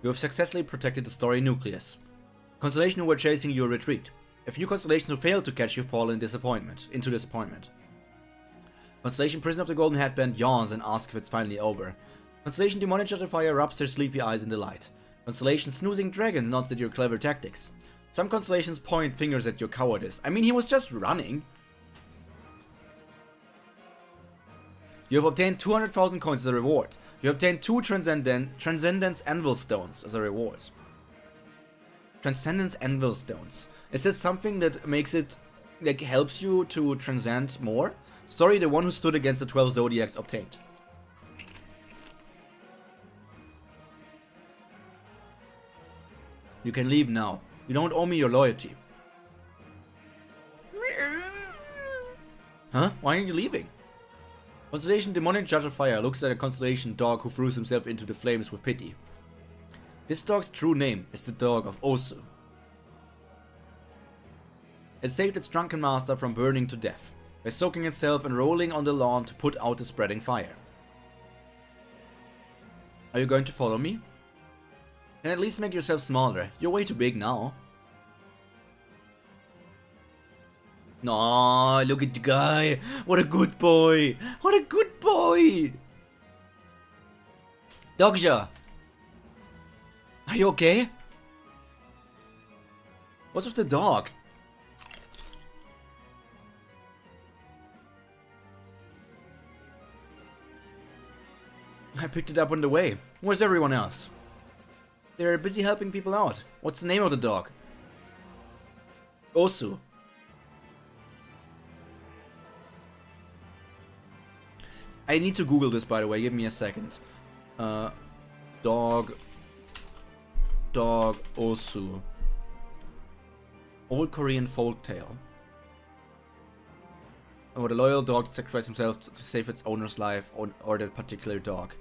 You have successfully protected the story nucleus. Constellation who were chasing you retreat. A few constellations who failed to catch you fall into disappointment. Constellation Prisoner of the Golden Headband yawns and asks if it's finally over. Constellation Demonic Jet of Fire rubs their sleepy eyes in delight. Constellation Snoozing Dragon nods at your clever tactics. Some constellations point fingers at your cowardice. I mean, he was just running. You have obtained 200,000 coins as a reward. You obtain 2 Transcendence Anvil Stones as a reward. Transcendence Anvil Stones. Is that something that makes it, like, helps you to transcend more? Story, the one who stood against the 12 zodiacs obtained. You can leave now. You don't owe me your loyalty. Huh? Why aren't you leaving? Constellation Demonic Judge of Fire looks at a constellation dog who throws himself into the flames with pity. This dog's true name is the dog of Osu. It saved its drunken master from burning to death by soaking itself and rolling on the lawn to put out the spreading fire. Are you going to follow me? And at least make yourself smaller. You're way too big now. No, look at the guy. What a good boy. What a good boy. Dokja. Are you okay? What's with the dog? I picked it up on the way. Where's everyone else? They're busy helping people out. What's the name of the dog? Osu. I need to Google this, by the way. Give me a second. Dog Osu. Old Korean folktale. About a loyal dog that sacrificed himself to save its owner's life or that particular dog.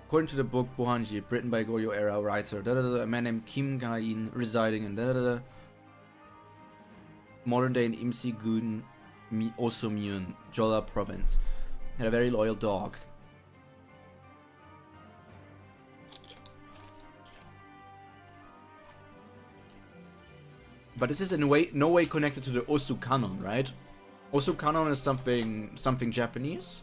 According to the book Bohanji, written by Goryeo era writer, a man named Kim Ga-in residing in modern day in Imsi-gun, Osomyun, Jeolla province, had a very loyal dog. But this is in no way connected to the Osu canon, right? Osu canon is something Japanese.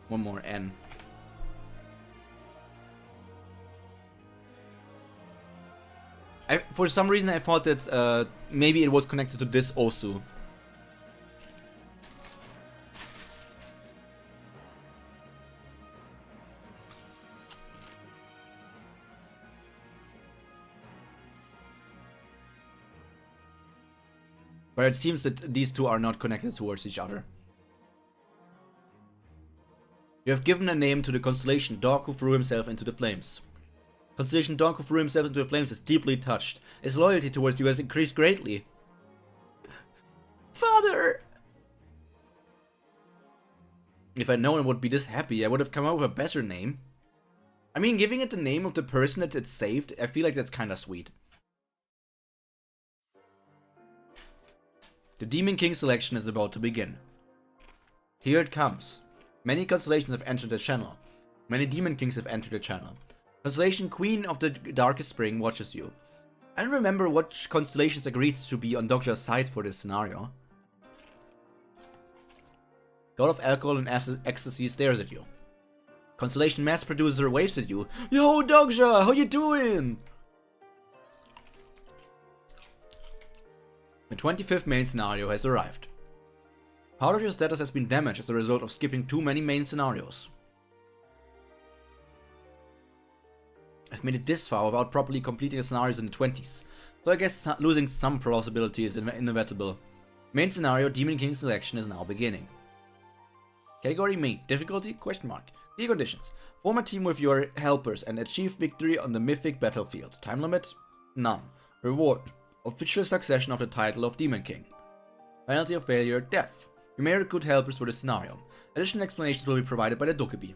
One more N. For some reason I thought that maybe it was connected to this Osu. But it seems that these two are not connected towards each other. You have given a name to the constellation dog who threw himself into the flames. Constellation dog who threw himself into the flames is deeply touched. His loyalty towards you has increased greatly. Father! If I'd known it would be this happy, I would have come up with a better name. I mean, giving it the name of the person that it saved, I feel like that's kinda sweet. The Demon King selection is about to begin. Here it comes. Many constellations have entered the channel. Many Demon Kings have entered the channel. Constellation Queen of the Darkest Spring watches you. I don't remember what constellations agreed to be on Dokja's side for this scenario. God of Alcohol and Ecstasy stares at you. Constellation Mass Producer waves at you. Yo, Dokja, how you doing? The 25th main scenario has arrived. Part of your status has been damaged as a result of skipping too many main scenarios. I've made it this far without properly completing the scenarios in the 20s, so I guess losing some plausibility is inevitable. Main scenario Demon King selection is now beginning. Category Main, difficulty? Question mark. Key conditions. Form a team with your helpers and achieve victory on the Mythic battlefield. Time limit? None. Reward. Official succession of the title of Demon King. Penalty of failure, death. You may recruit helpers for this scenario. Additional explanations will be provided by the dokkaebi.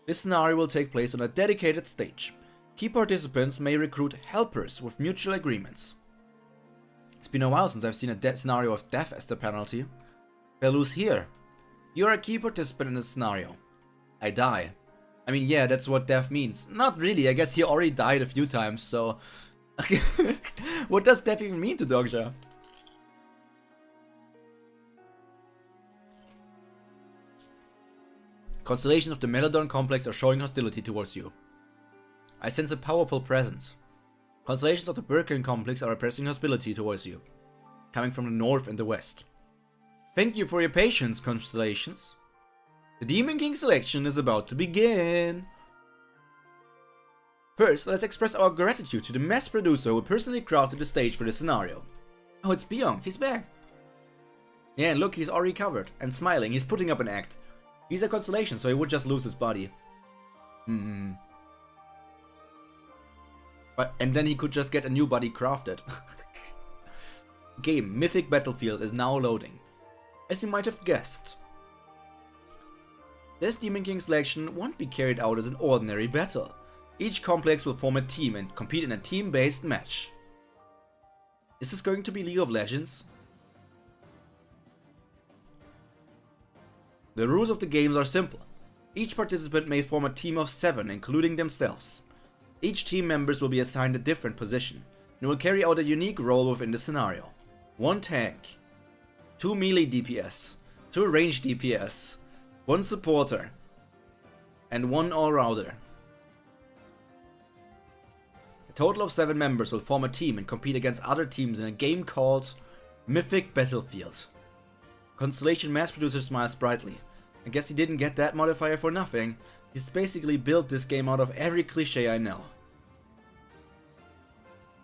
This scenario will take place on a dedicated stage. Key participants may recruit helpers with mutual agreements. It's been a while since I've seen a scenario of death as the penalty. If I lose here, you're a key participant in this scenario. I die. I mean, yeah, that's what death means. Not really, I guess he already died a few times, so... What does death even mean to Dokja? Constellations of the Melodon complex are showing hostility towards you. I sense a powerful presence. Constellations of the Birkin complex are expressing hostility towards you, coming from the north and the west. Thank you for your patience, Constellations. The Demon King selection is about to begin. First, let's express our gratitude to the mess producer who personally crafted the stage for this scenario. Oh, it's Biyu, he's back. Yeah, and look, he's already covered and smiling. He's putting up an act. He's a constellation, so he would just lose his body. But and then he could just get a new body crafted. Game Mythic Battlefield is now loading. As you might have guessed, this Demon King selection won't be carried out as an ordinary battle. Each complex will form a team and compete in a team-based match. Is this going to be League of Legends? The rules of the games are simple. Each participant may form a team of 7, including themselves. Each team members will be assigned a different position, and will carry out a unique role within the scenario. 1 tank, 2 melee DPS, 2 range DPS, 1 supporter, and 1 all-rounder. A total of 7 members will form a team and compete against other teams in a game called Mythic Battlefield. Constellation mass producer smiles brightly. I guess he didn't get that modifier for nothing. He's basically built this game out of every cliché I know.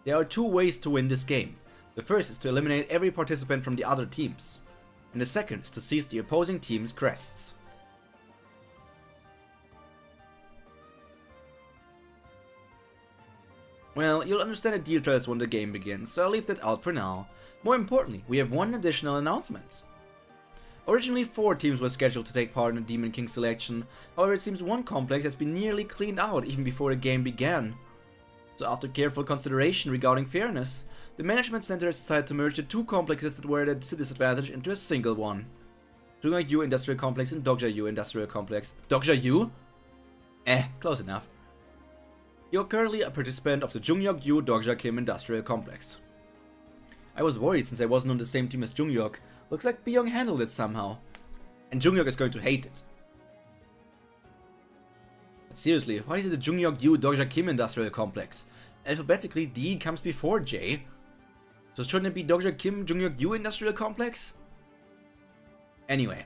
There are 2 ways to win this game. The first is to eliminate every participant from the other teams, and the second is to seize the opposing team's crests. Well, you'll understand the details when the game begins, so I'll leave that out for now. More importantly, we have one additional announcement. Originally 4 teams were scheduled to take part in the Demon King selection, however it seems one complex has been nearly cleaned out even before the game began. So after careful consideration regarding fairness, the management center has decided to merge the 2 complexes that were at a disadvantage into a single one. Jungyuk Industrial Complex and dokkaebi Industrial Complex. dokkaebi? Close enough. You're currently a participant of the Jungyuk dokkaebi Industrial Complex. I was worried since I wasn't on the same team as Jungyuk. Looks like Biyu handled it somehow. And Jungyuk is going to hate it. But seriously, why is it the Jungyuk dokkaebi Industrial Complex? Alphabetically, D comes before J. So shouldn't it be dokkaebi Jungyuk Industrial Complex? Anyway.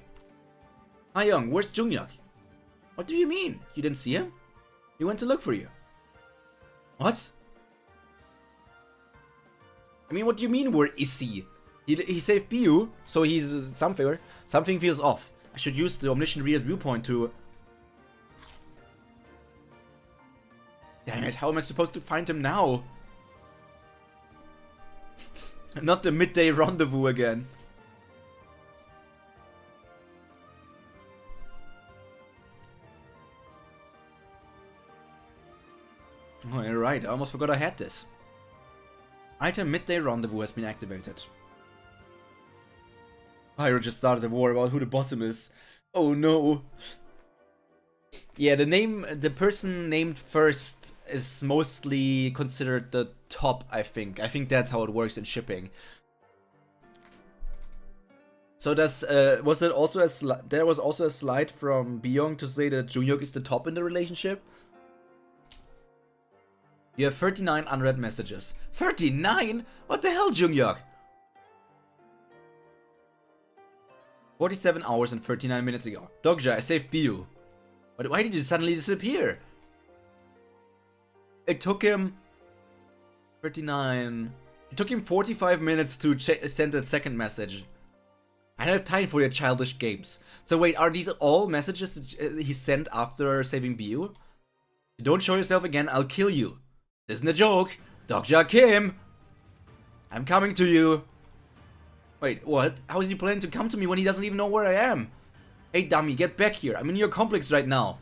Hi Young, where's Jungyuk? What do you mean? You didn't see him? He went to look for you. What? I mean, what do you mean, where is he? He saved Biyu, so he's something feels off. I should use the Omniscient Reader's viewpoint to... Damn it, how am I supposed to find him now? Not the midday rendezvous again. Oh, you're right, I almost forgot I had this. Item Midday Rendezvous has been activated. Pyro just started a war about who the bottom is. Oh no. Yeah, the person named first is mostly considered the top, I think. I think that's how it works in shipping. So was it also there was also a slide from Biyu to say that Jungyuk is the top in the relationship? You have 39 unread messages. 39? What the hell, Jungyuk? 47 hours and 39 minutes ago. Dokja, I saved Biyu. But why did you suddenly disappear? It took him 39. It took him 45 minutes to send that second message. I don't have time for your childish games. So wait, are these all messages that he sent after saving Biyu? If you don't show yourself again, I'll kill you. This isn't a joke. Dokja Kim! I'm coming to you. Wait, what? How is he planning to come to me when he doesn't even know where I am? Hey dummy, get back here. I'm in your complex right now.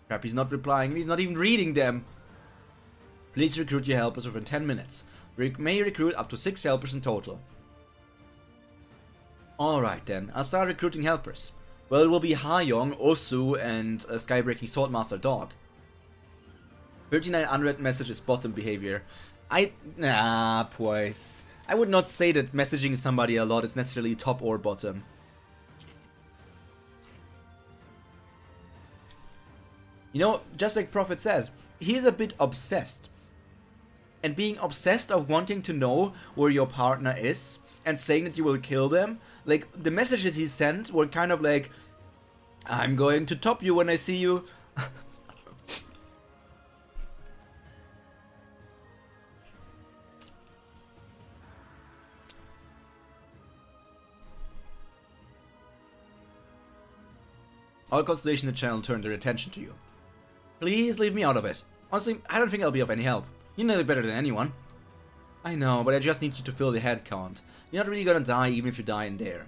Crap, he's not replying. He's not even reading them. Please recruit your helpers within 10 minutes. May recruit up to 6 helpers in total. Alright then, I'll start recruiting helpers. Well, it will be Ha-Young, Osu, and a Skybreaking Swordmaster Dog. 39 unread messages bottom behavior. Pues. I would not say that messaging somebody a lot is necessarily top or bottom. You know, just like Prophet says, he's a bit obsessed. And being obsessed of wanting to know where your partner is, and saying that you will kill them. Like, the messages he sent were kind of like, I'm going to top you when I see you. All constellation in the channel turned their attention to you. Please leave me out of it. Honestly, I don't think I'll be of any help. You know it better than anyone. I know, but I just need you to fill the head count. You're not really gonna die even if you die in there.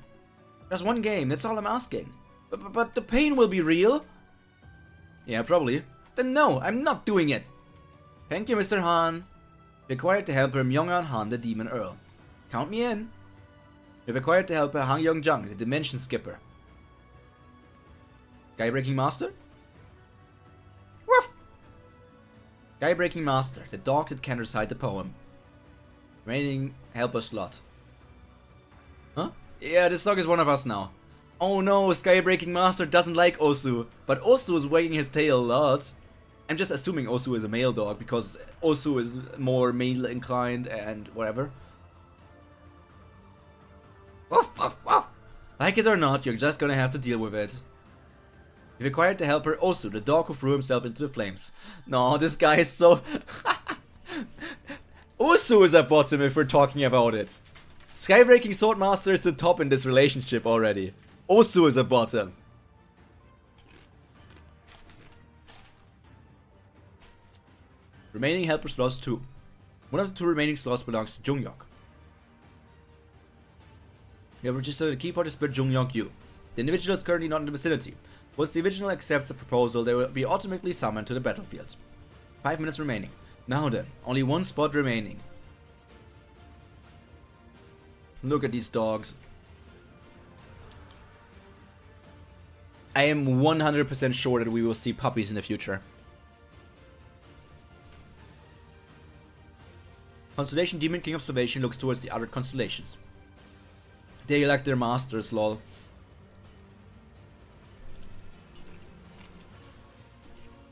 Just one game, that's all I'm asking. But the pain will be real? Yeah, probably. Then no, I'm not doing it. Thank you, Mr. Han. Required to help her Myongan Han, the Demon Earl. Count me in. You're required to help her Han Yong-jung, the Dimension Skipper. Guy-breaking Master? Woof! Guy-breaking Master, the dog that can recite the poem. Remaining helper slot. Huh? Yeah, this dog is one of us now. Oh no, Sky-breaking Master doesn't like Osu, but Osu is wagging his tail a lot. I'm just assuming Osu is a male dog because Osu is more male inclined and whatever. Woof, woof, woof. Like it or not, you're just gonna have to deal with it. You're required to help her Osu, the dog who threw himself into the flames. No, this guy is so... Osu is at bottom if we're talking about it. Skybreaking Swordmaster is the top in this relationship already. Osu is at bottom. Remaining helper slots 2. One of the 2 remaining slots belongs to Jungyok. You have registered a key participant Jungyok Yu. The individual is currently not in the vicinity. Once the individual accepts the proposal, they will be automatically summoned to the battlefield. 5 minutes remaining. Now then, only 1 spot remaining. Look at these dogs. I am 100% sure that we will see puppies in the future. Constellation Demon King of Salvation looks towards the other constellations. They elect their masters, lol.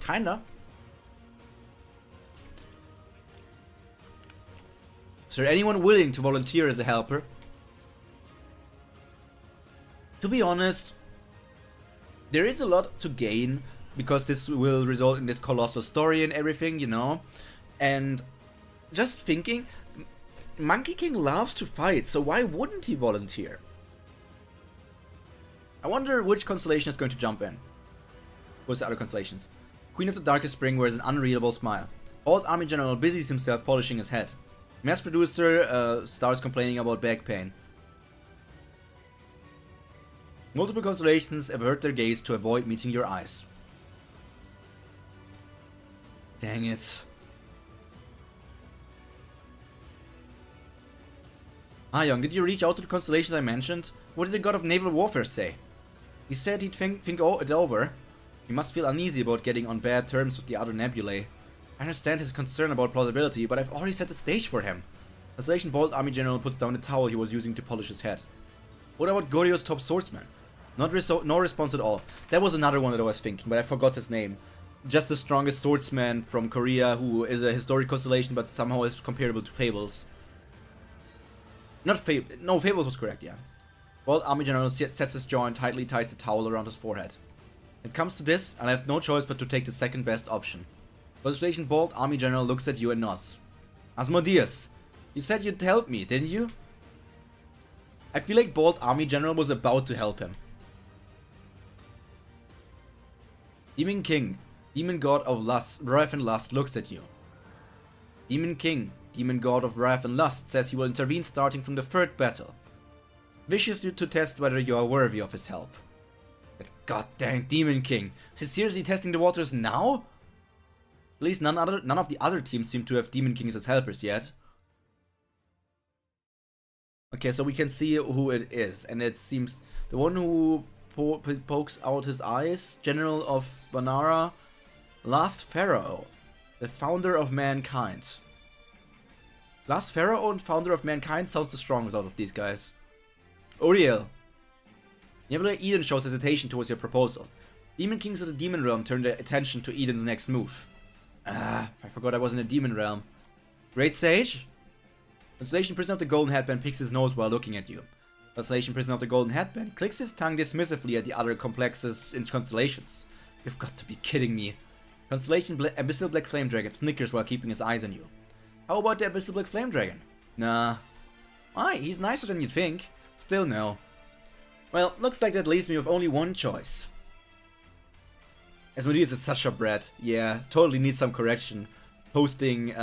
Kinda. Is there anyone willing to volunteer as a helper? To be honest, there is a lot to gain because this will result in this colossal story and everything, you know. And just thinking, Monkey King loves to fight, so why wouldn't he volunteer? I wonder which constellation is going to jump in. What's the other constellations? Queen of the Darkest Spring wears an unreadable smile. Old Army General busies himself polishing his head. Mass Producer starts complaining about back pain. Multiple constellations avert their gaze to avoid meeting your eyes. Dang it. Young, did you reach out to the constellations I mentioned? What did the god of naval warfare say? He said he'd think it over. He must feel uneasy about getting on bad terms with the other nebulae. I understand his concern about plausibility, but I've already set the stage for him. Constellation Bold Army General puts down the towel he was using to polish his head. What about Goryo's top swordsman? No response at all. That was another one that I was thinking, but I forgot his name. Just the strongest swordsman from Korea, who is a historic constellation, but somehow is comparable to Fables. Not Fables. No, Fables was correct, yeah. Bold Army General sets his jaw and tightly ties the towel around his forehead. It comes to this, and I have no choice but to take the second best option. Constellation Bold Army General looks at you and nods. Asmodeus, you said you'd help me, didn't you? I feel like Bold Army General was about to help him. Demon King, Demon God of Lust, Wrath and Lust looks at you. Demon King, Demon God of Wrath and Lust says he will intervene starting from the 3rd battle. Wishes you to test whether you are worthy of his help. But goddamn Demon King, is he seriously testing the waters now? At least none of the other teams seem to have Demon Kings as helpers yet. Okay, so we can see who it is, and it seems the one who pokes out his eyes, General of Banara, Last Pharaoh, the founder of mankind. Last Pharaoh and founder of mankind sounds the strongest out of these guys. Uriel. Nebula Eden shows hesitation towards your proposal. Demon Kings of the Demon Realm turn their attention to Eden's next move. I forgot I was in the Demon Realm. Great Sage? Constellation Prisoner of the Golden Headband picks his nose while looking at you. Constellation Prisoner of the Golden Headband clicks his tongue dismissively at the other complexes in constellations. You've got to be kidding me. Constellation Abyssal Black Flame Dragon snickers while keeping his eyes on you. How about the Abyssal Black Flame Dragon? Nah. Why? He's nicer than you'd think. Still no. Well, looks like that leaves me with only one choice. Asmodeus is such a brat. Yeah, totally needs some correction. Posting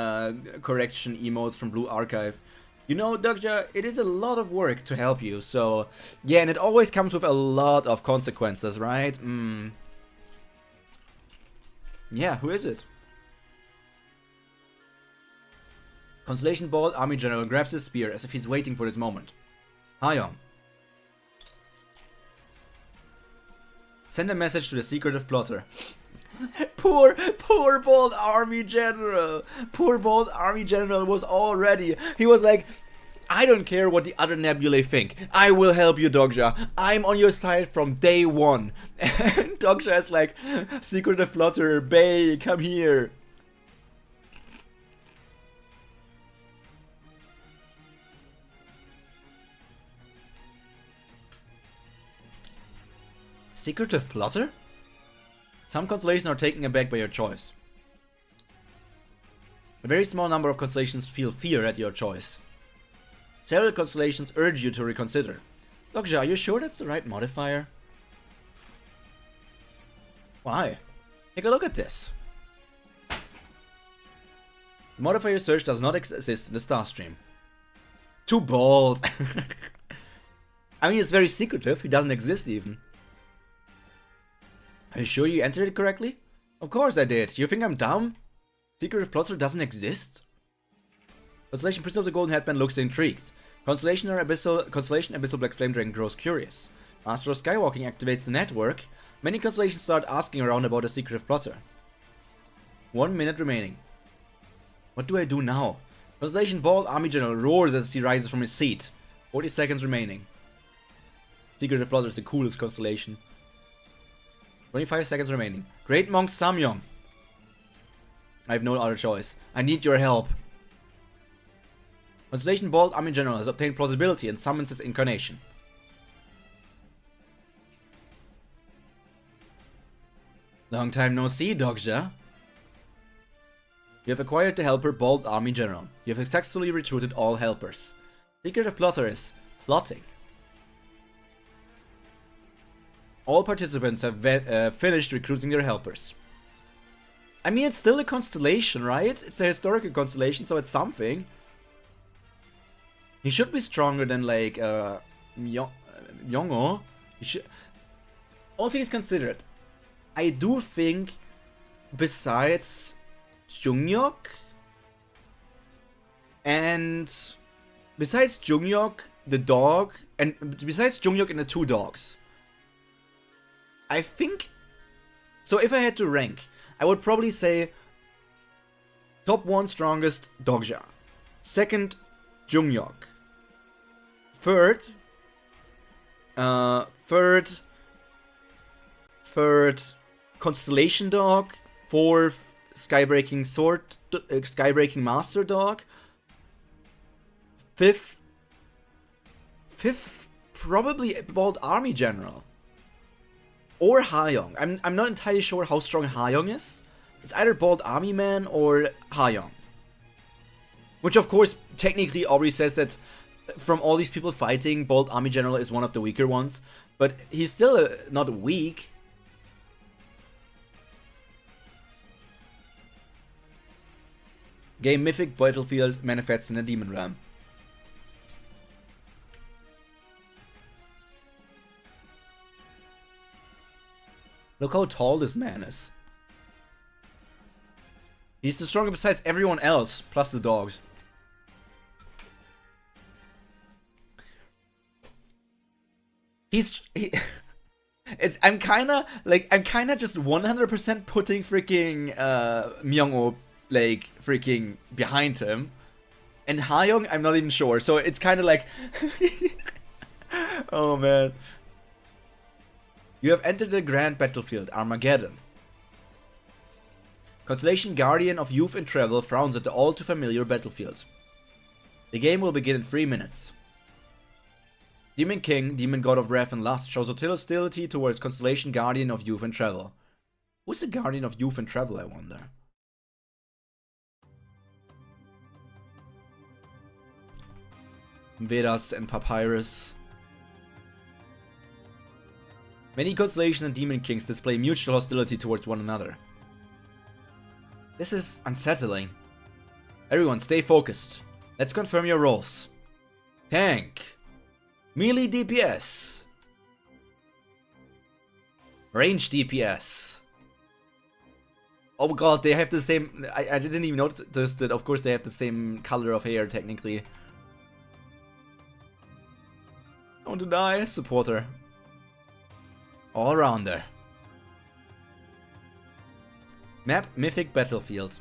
correction emotes from Blue Archive. You know, Dokja, it is a lot of work to help you, so... Yeah, and it always comes with a lot of consequences, right? Yeah, who is it? Constellation Bald Army General grabs his spear as if he's waiting for this moment. Hayong. Send a message to the secretive plotter. Poor Bald Army General. Poor Bald Army General was all ready. He was like, I don't care what the other nebulae think. I will help you, Dokja. I'm on your side from day one. And Dokja is like, secretive plotter, Bay, come here. Secretive plotter? Some constellations are taken aback by your choice. A very small number of constellations feel fear at your choice. Several constellations urge you to reconsider. Dokja, are you sure that's the right modifier? Why? Take a look at this. The modifier search does not exist in the star stream. Too bold. I mean, it's very secretive. He doesn't exist even. Are you sure you entered it correctly? Of course I did. You think I'm dumb? Secretive plotter doesn't exist? Constellation Prisoner of the Golden Headband looks intrigued. Constellation Abyssal Black Flame Dragon grows curious. Master of Skywalking activates the network. Many constellations start asking around about a secretive plotter. 1 minute remaining. What do I do now? Constellation Bald Army General roars as he rises from his seat. 40 seconds remaining. Secretive plotter is the coolest constellation. 25 seconds remaining. Great Monk Samyong. I have no other choice. I need your help. Constellation Bald Army General has obtained plausibility and summons his incarnation. Long time no see, Dokja. You have acquired the helper Bald Army General. You have successfully recruited all helpers. Secretive plotter is plotting. All participants have finished recruiting their helpers. I mean, it's still a constellation, right? It's a historical constellation, so it's something. He should be stronger than, like, Myongo. He should... All things considered, I do think, besides Jungyok, and besides Jungyok, the dog, and besides Jungyok and the two dogs, I think, so if I had to rank, I would probably say top 1 strongest Dokja, second Jungyok, third Constellation Dog, fourth Skybreaking Master Dog, fifth probably Bald Army General. Or Hayong. I'm not entirely sure how strong Hayong is. It's either Bald Army Man or Hayong. Which of course, technically Aubrey says that from all these people fighting, Bald Army General is one of the weaker ones. But he's still not weak. Game Mythic Battlefield manifests in a demon realm. Look how tall this man is. He's the strongest besides everyone else, plus the dogs. I'm kinda just 100% putting freaking Myongo like freaking behind him. And Hayong, I'm not even sure. So it's kinda like oh man. You have entered the grand battlefield, Armageddon. Constellation Guardian of Youth and Travel frowns at the all too familiar battlefield. The game will begin in 3 minutes. Demon King, Demon God of Wrath and Lust, shows hostility towards Constellation, Guardian of Youth and Travel. Who's the Guardian of Youth and Travel, I wonder? Vedas and Papyrus. Many Constellations and Demon Kings display mutual hostility towards one another. This is unsettling. Everyone, stay focused. Let's confirm your roles. Tank. Melee DPS. Range DPS. Oh god, they have the same... I didn't even notice that, of course, they have the same color of hair, technically. I want to die. Supporter. All-rounder. Map Mythic Battlefield.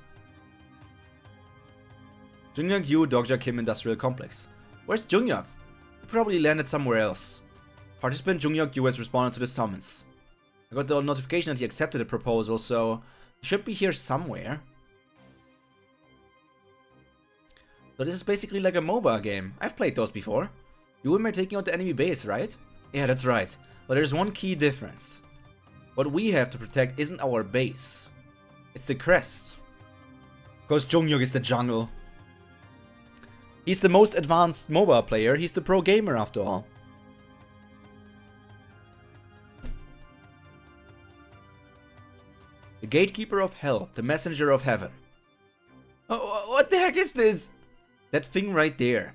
Jungyang-yu Dokja Kim Industrial Complex. Where's Jungyang? He probably landed somewhere else. Participant Jungyang-yu has responded to the summons. I got the notification that he accepted the proposal, so he should be here somewhere. So this is basically like a MOBA game. I've played those before. You am taking out the enemy base, right? Yeah, that's right. But there's one key difference. What we have to protect isn't our base. It's the crest. Because Jungyang is the jungle. He's the most advanced MOBA player. He's the pro gamer after all. The Gatekeeper of Hell. The Messenger of Heaven. Oh, what the heck is this? That thing right there.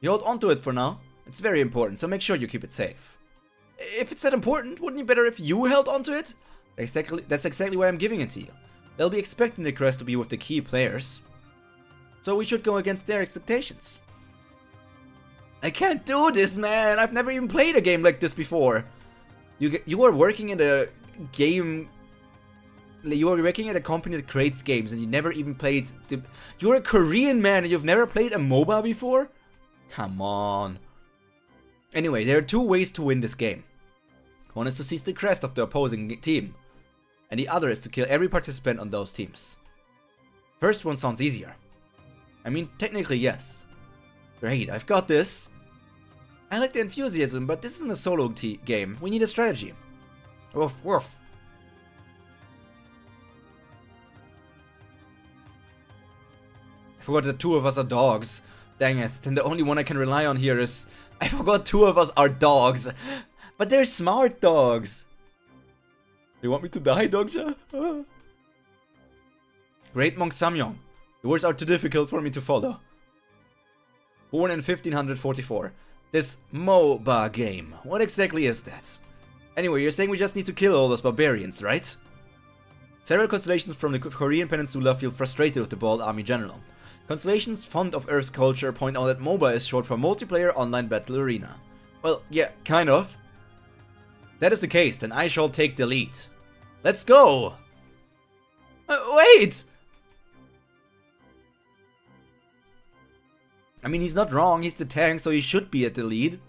You hold onto it for now. It's very important, so make sure you keep it safe. If it's that important, wouldn't it be better if you held onto it? That's exactly why I'm giving it to you. They'll be expecting the crest to be with the key players. So we should go against their expectations. I can't do this, man! I've never even played a game like this before. You are working in a game... You are working at a company that creates games and you never even played... You're a Korean man and you've never played a MOBA before? Come on. Anyway, there are two ways to win this game. One is to seize the crest of the opposing team. And the other is to kill every participant on those teams. First one sounds easier. I mean, technically yes. Great, I've got this. I like the enthusiasm, but this isn't a solo game. We need a strategy. Woof, woof. I forgot that two of us are dogs. Dang it, then the only one I can rely on here is... I forgot two of us are dogs. But they're smart dogs. You want me to die, Dokja? Great Monk Samyong. The words are too difficult for me to follow. Born in 1544. This MOBA game. What exactly is that? Anyway, you're saying we just need to kill all those barbarians, right? Several constellations from the Korean peninsula feel frustrated with the bald army general. Constellations fond of Earth's culture point out that MOBA is short for Multiplayer Online Battle Arena. Well, yeah, kind of. That is the case, then I shall take the lead. Let's go! Wait! I mean, he's not wrong, he's the tank, so he should be at the lead.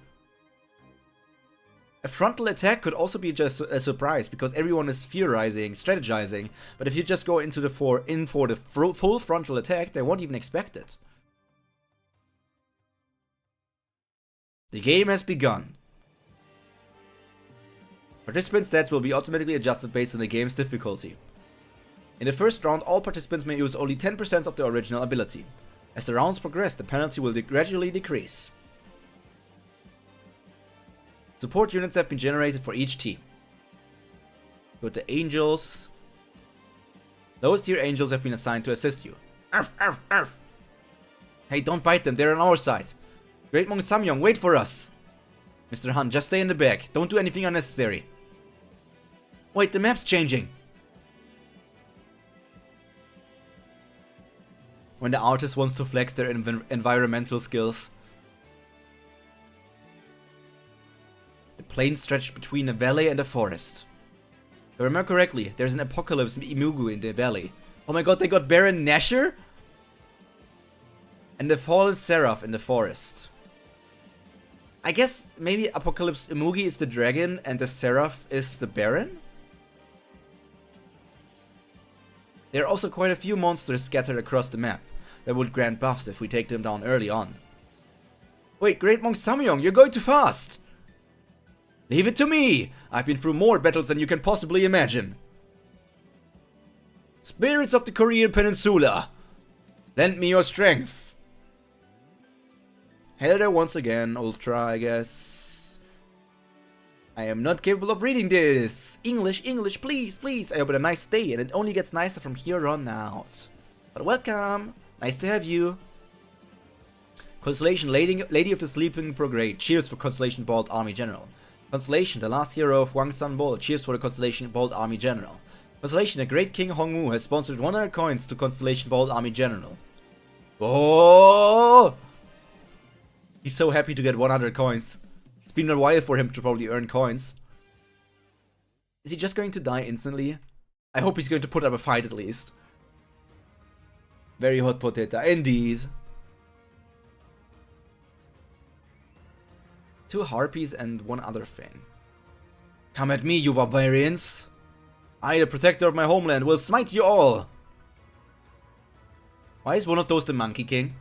A frontal attack could also be just a surprise, because everyone is theorizing, strategizing, but if you just go into the for the full frontal attack, they won't even expect it. The game has begun. Participants' stats will be automatically adjusted based on the game's difficulty. In the first round, all participants may use only 10% of their original ability. As the rounds progress, the penalty will gradually decrease. Support units have been generated for each team. Go to Angels. Lowest tier Angels have been assigned to assist you. Arf, arf, arf. Hey, don't bite them, they're on our side. Great Monk Samyong, wait for us. Mr. Han, just stay in the back. Don't do anything unnecessary. Wait, the map's changing. When the artist wants to flex their environmental skills. The plains stretch between a valley and a forest. If I remember correctly, there's an apocalypse Imugu in the valley. Oh my god, they got Baron Nashor? And the fallen Seraph in the forest. I guess maybe Apocalypse Imugi is the dragon and the Seraph is the Baron? There are also quite a few monsters scattered across the map. that would grant buffs if we take them down early on. Wait, Great Monk Samyong, you're going too fast! Leave it to me! I've been through more battles than you can possibly imagine. Spirits of the Korean Peninsula! Lend me your strength! Hello there once again, Ultra, I guess. I am not capable of reading this! English, English, please, please! I hope you had a nice day, and it only gets nicer from here on out. But welcome! Nice to have you! Constellation, Lady of the Sleeping Brigade. Cheers for Constellation Bald Army General. Constellation, the last hero of Hwang Sun Ball. Cheers for the Constellation Bald Army General. Constellation, the Great King Hongmu has sponsored 100 coins to Constellation Bald Army General. Oh! He's so happy to get 100 coins. It's been a while for him to probably earn coins. Is he just going to die instantly? I hope he's going to put up a fight at least. Very hot potato, indeed. 2 harpies and 1 other thing. Come at me, you barbarians! I, the protector of my homeland, will smite you all! Why is one of those the Monkey King?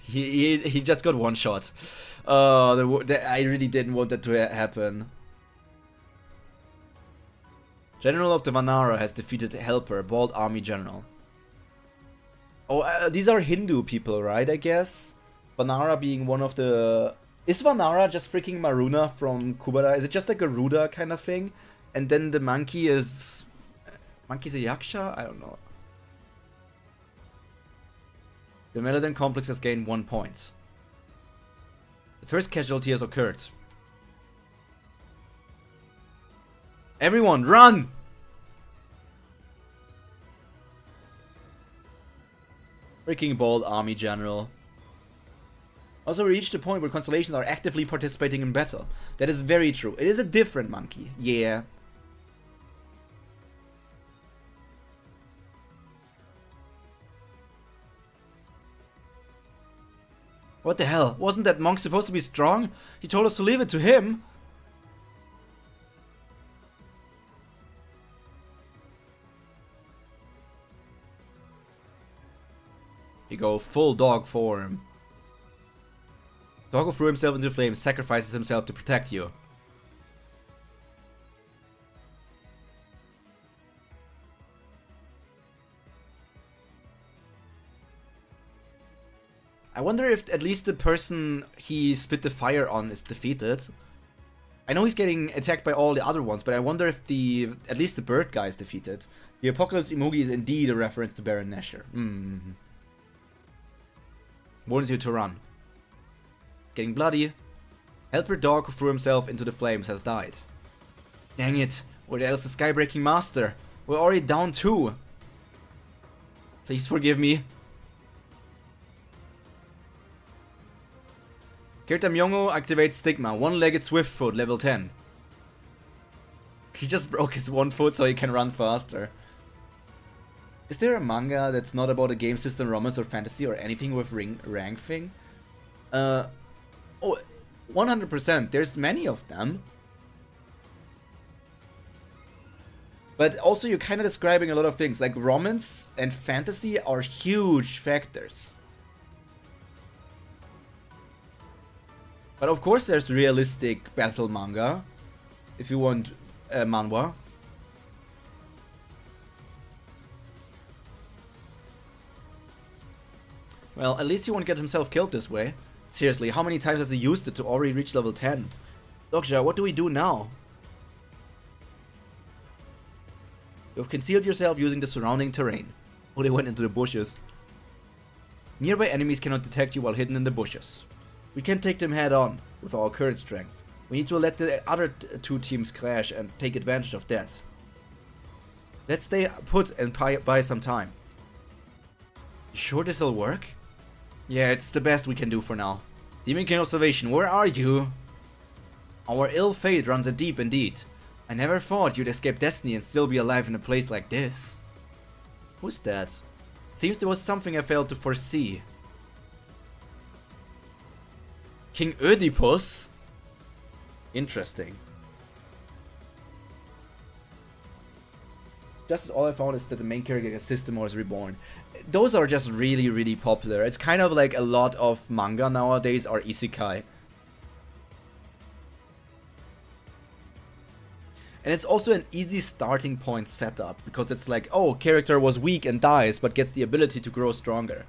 He just got 1 shot. I really didn't want that to happen. General of the Vanara has defeated Helper, Bald Army General. Oh, these are Hindu people, right, I guess? Vanara being one of the... Is Vanara just freaking Maruna from Kubara? Is it just like a Ruda kind of thing? And then the monkey is... Monkey's a Yaksha? I don't know. The Melodan complex has gained 1 point. The first casualty has occurred. Everyone, run! Freaking Bald Army General. Also, we reached a point where constellations are actively participating in battle. That is very true. It is a different monkey. Yeah. What the hell? Wasn't that monk supposed to be strong? He told us to leave it to him. You go full dog form. Doggo threw himself into the flames, sacrifices himself to protect you. I wonder if at least the person he spit the fire on is defeated. I know he's getting attacked by all the other ones, but I wonder if at least the bird guy is defeated. The Apocalypse Emogi is indeed a reference to Baron Nashor. Warns you to run. Getting bloody. Helper dog who threw himself into the flames has died. Dang it, where else is Skybreaking Master? We're already down 2. Please forgive me. Kirta Myongo activates Stigma, 1-legged Swiftfoot, level 10. He just broke his 1 foot so he can run faster. Is there a manga that's not about a game system, romance, or fantasy, or anything with rank thing? Oh, 100%. There's many of them. But also you're kind of describing a lot of things. Like romance and fantasy are huge factors. But of course there's realistic battle manga. If you want manhwa. Well, at least he won't get himself killed this way. Seriously, how many times has he used it to already reach level 10? Dokja, what do we do now? You have concealed yourself using the surrounding terrain. Oh, they went into the bushes. Nearby enemies cannot detect you while hidden in the bushes. We can't take them head on with our current strength. We need to let the other 2 teams clash and take advantage of that. Let's stay put and buy some time. You sure this'll work? Yeah, it's the best we can do for now. Demon King of Salvation, where are you? Our ill fate runs deep indeed. I never thought you'd escape destiny and still be alive in a place like this. Who's that? Seems there was something I failed to foresee. King Oedipus? Interesting. Just all I found is that the main character system was reborn. Those are just really, really popular. It's kind of like a lot of manga nowadays are isekai. And it's also an easy starting point setup, because it's like, oh, character was weak and dies, but gets the ability to grow stronger.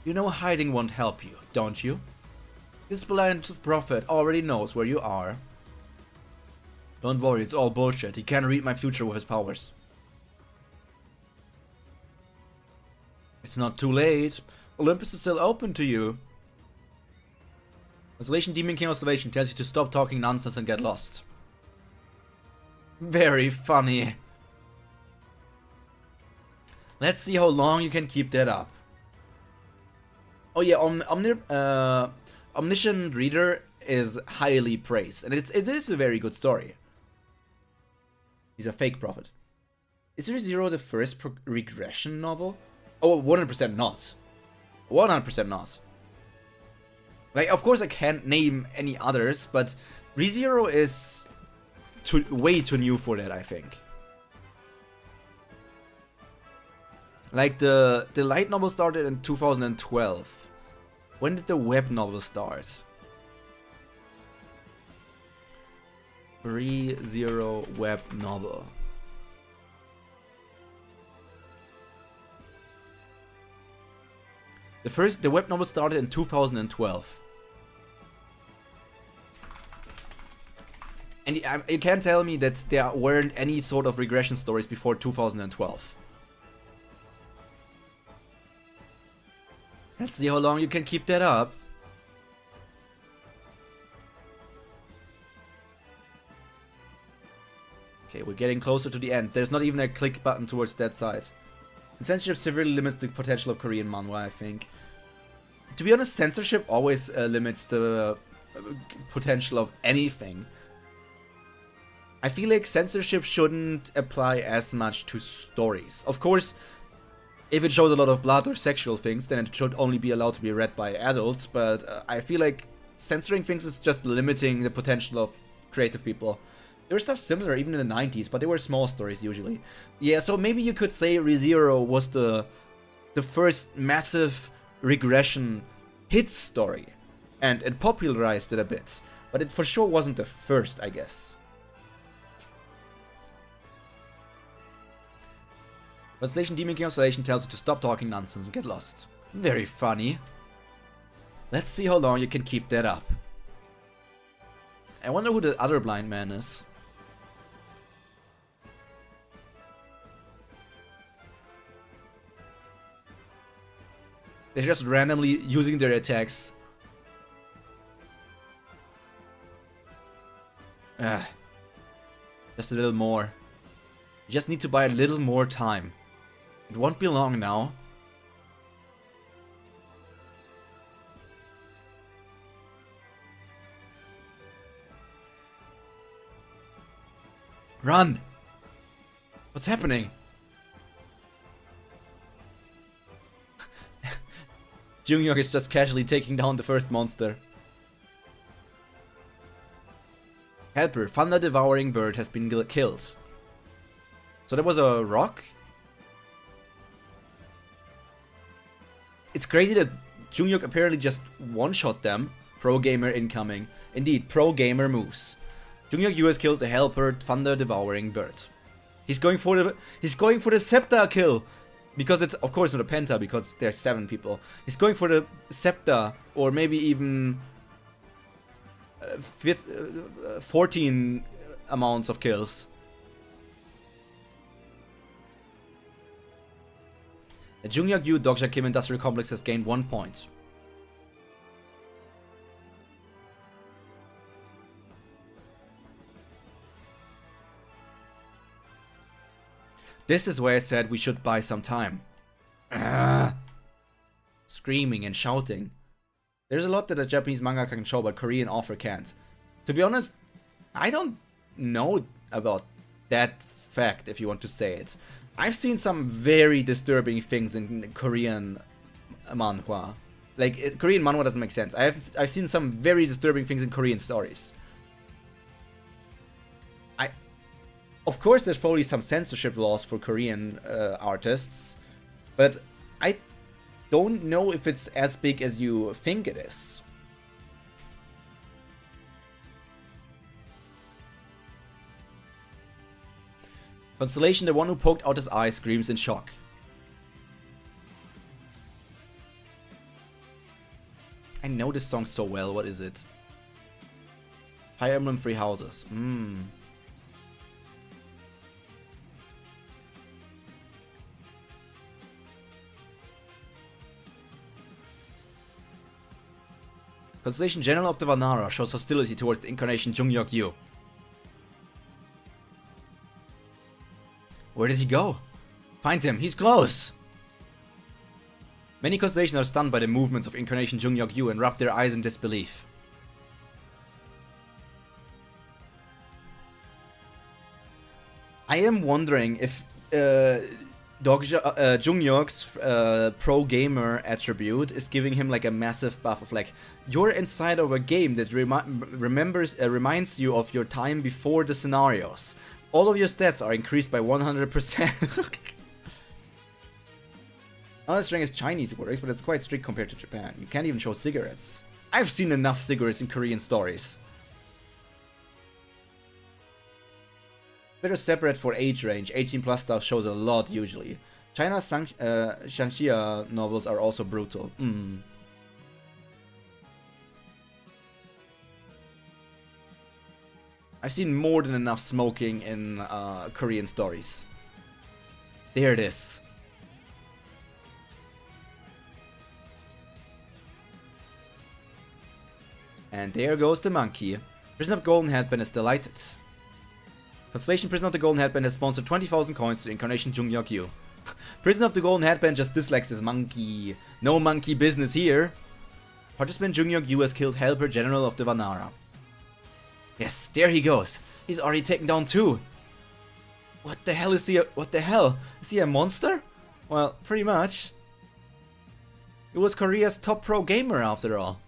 You know hiding won't help you, don't you? This blind prophet already knows where you are. Don't worry, it's all bullshit. He can't read my future with his powers. It's not too late. Olympus is still open to you. Constellation Demon King Observation tells you to stop talking nonsense and get lost. Very funny. Let's see how long you can keep that up. Oh yeah, Omniscient Reader is highly praised, and it is a very good story. He's a fake prophet. Is ReZero the first regression novel? Oh, 100% not. 100% not. Like, of course I can't name any others, but ReZero is way too new for that, I think. Like, the light novel started in 2012. When did the web novel start? ReZero web novel. The web novel started in 2012. And you can't tell me that there weren't any sort of regression stories before 2012. Let's see how long you can keep that up. Okay, we're getting closer to the end. There's not even a click button towards that side. And censorship severely limits the potential of Korean manhwa, I think. To be honest, censorship always limits the potential of anything. I feel like censorship shouldn't apply as much to stories. Of course, if it shows a lot of blood or sexual things, then it should only be allowed to be read by adults, but I feel like censoring things is just limiting the potential of creative people. There was stuff similar even in the 90s, but they were small stories usually. Yeah, so maybe you could say ReZero was the first massive regression hit story, and it popularized it a bit, but it for sure wasn't the first, I guess. Constellation Demon King Constellation tells you to stop talking nonsense and get lost. Very funny. Let's see how long you can keep that up. I wonder who the other blind man is. They're just randomly using their attacks. Just a little more. You just need to buy a little more time. It won't be long now. Run! What's happening? Junghyuk is just casually taking down the first monster. Helper, Thunder Devouring Bird has been killed. So that was a rock? It's crazy that Junghyuk apparently just one-shot them. Pro Gamer incoming. Indeed, Pro Gamer moves. Junghyuk has killed the Helper, Thunder Devouring Bird. He's going for the Septa kill. Because it's, of course, not a penta, because there's 7 people. He's going for the Septa, or maybe even 14 amounts of kills. The Junghyuk Dokja Kim Industrial Complex has gained 1 point. This is where I said we should buy some time. Screaming and shouting. There's a lot that a Japanese manga can show, but Korean author can't. To be honest, I don't know about that fact, if you want to say it. I've seen some very disturbing things in Korean manhwa. Like, Korean manhwa doesn't make sense. I've seen some very disturbing things in Korean stories. Of course, there's probably some censorship laws for Korean artists, but I don't know if it's as big as you think it is. Constellation, the one who poked out his eye, screams in shock. I know this song so well. What is it? Fire Emblem Three Houses. Constellation General of the Vanara shows hostility towards the incarnation Jungyok-yu. Where did he go? Find him, he's close! Many constellations are stunned by the movements of incarnation Jungyok-yu and rub their eyes in disbelief. I am wondering if Jungyok's pro gamer attribute is giving him like a massive buff of like, you're inside of a game that reminds you of your time before the scenarios. All of your stats are increased by 100%. Another string is Chinese works, but it's quite strict compared to Japan. You can't even show cigarettes. I've seen enough cigarettes in Korean stories. Better separate for age range. 18 plus stuff shows a lot usually. China's Shanxia novels are also brutal. I've seen more than enough smoking in Korean stories. There it is. And there goes the monkey. Prison of Golden Headband is delighted. Constellation Prison of the Golden Headband has sponsored 20,000 coins to Incarnation Jungyok-yu. Prison of the Golden Headband just dislikes this monkey. No monkey business here. Participant Jungyok-yu has killed Helper General of the Vanara. Yes, there he goes. He's already taken down 2. What the hell is he? What the hell? Is he a monster? Well, pretty much. He was Korea's top pro gamer after all.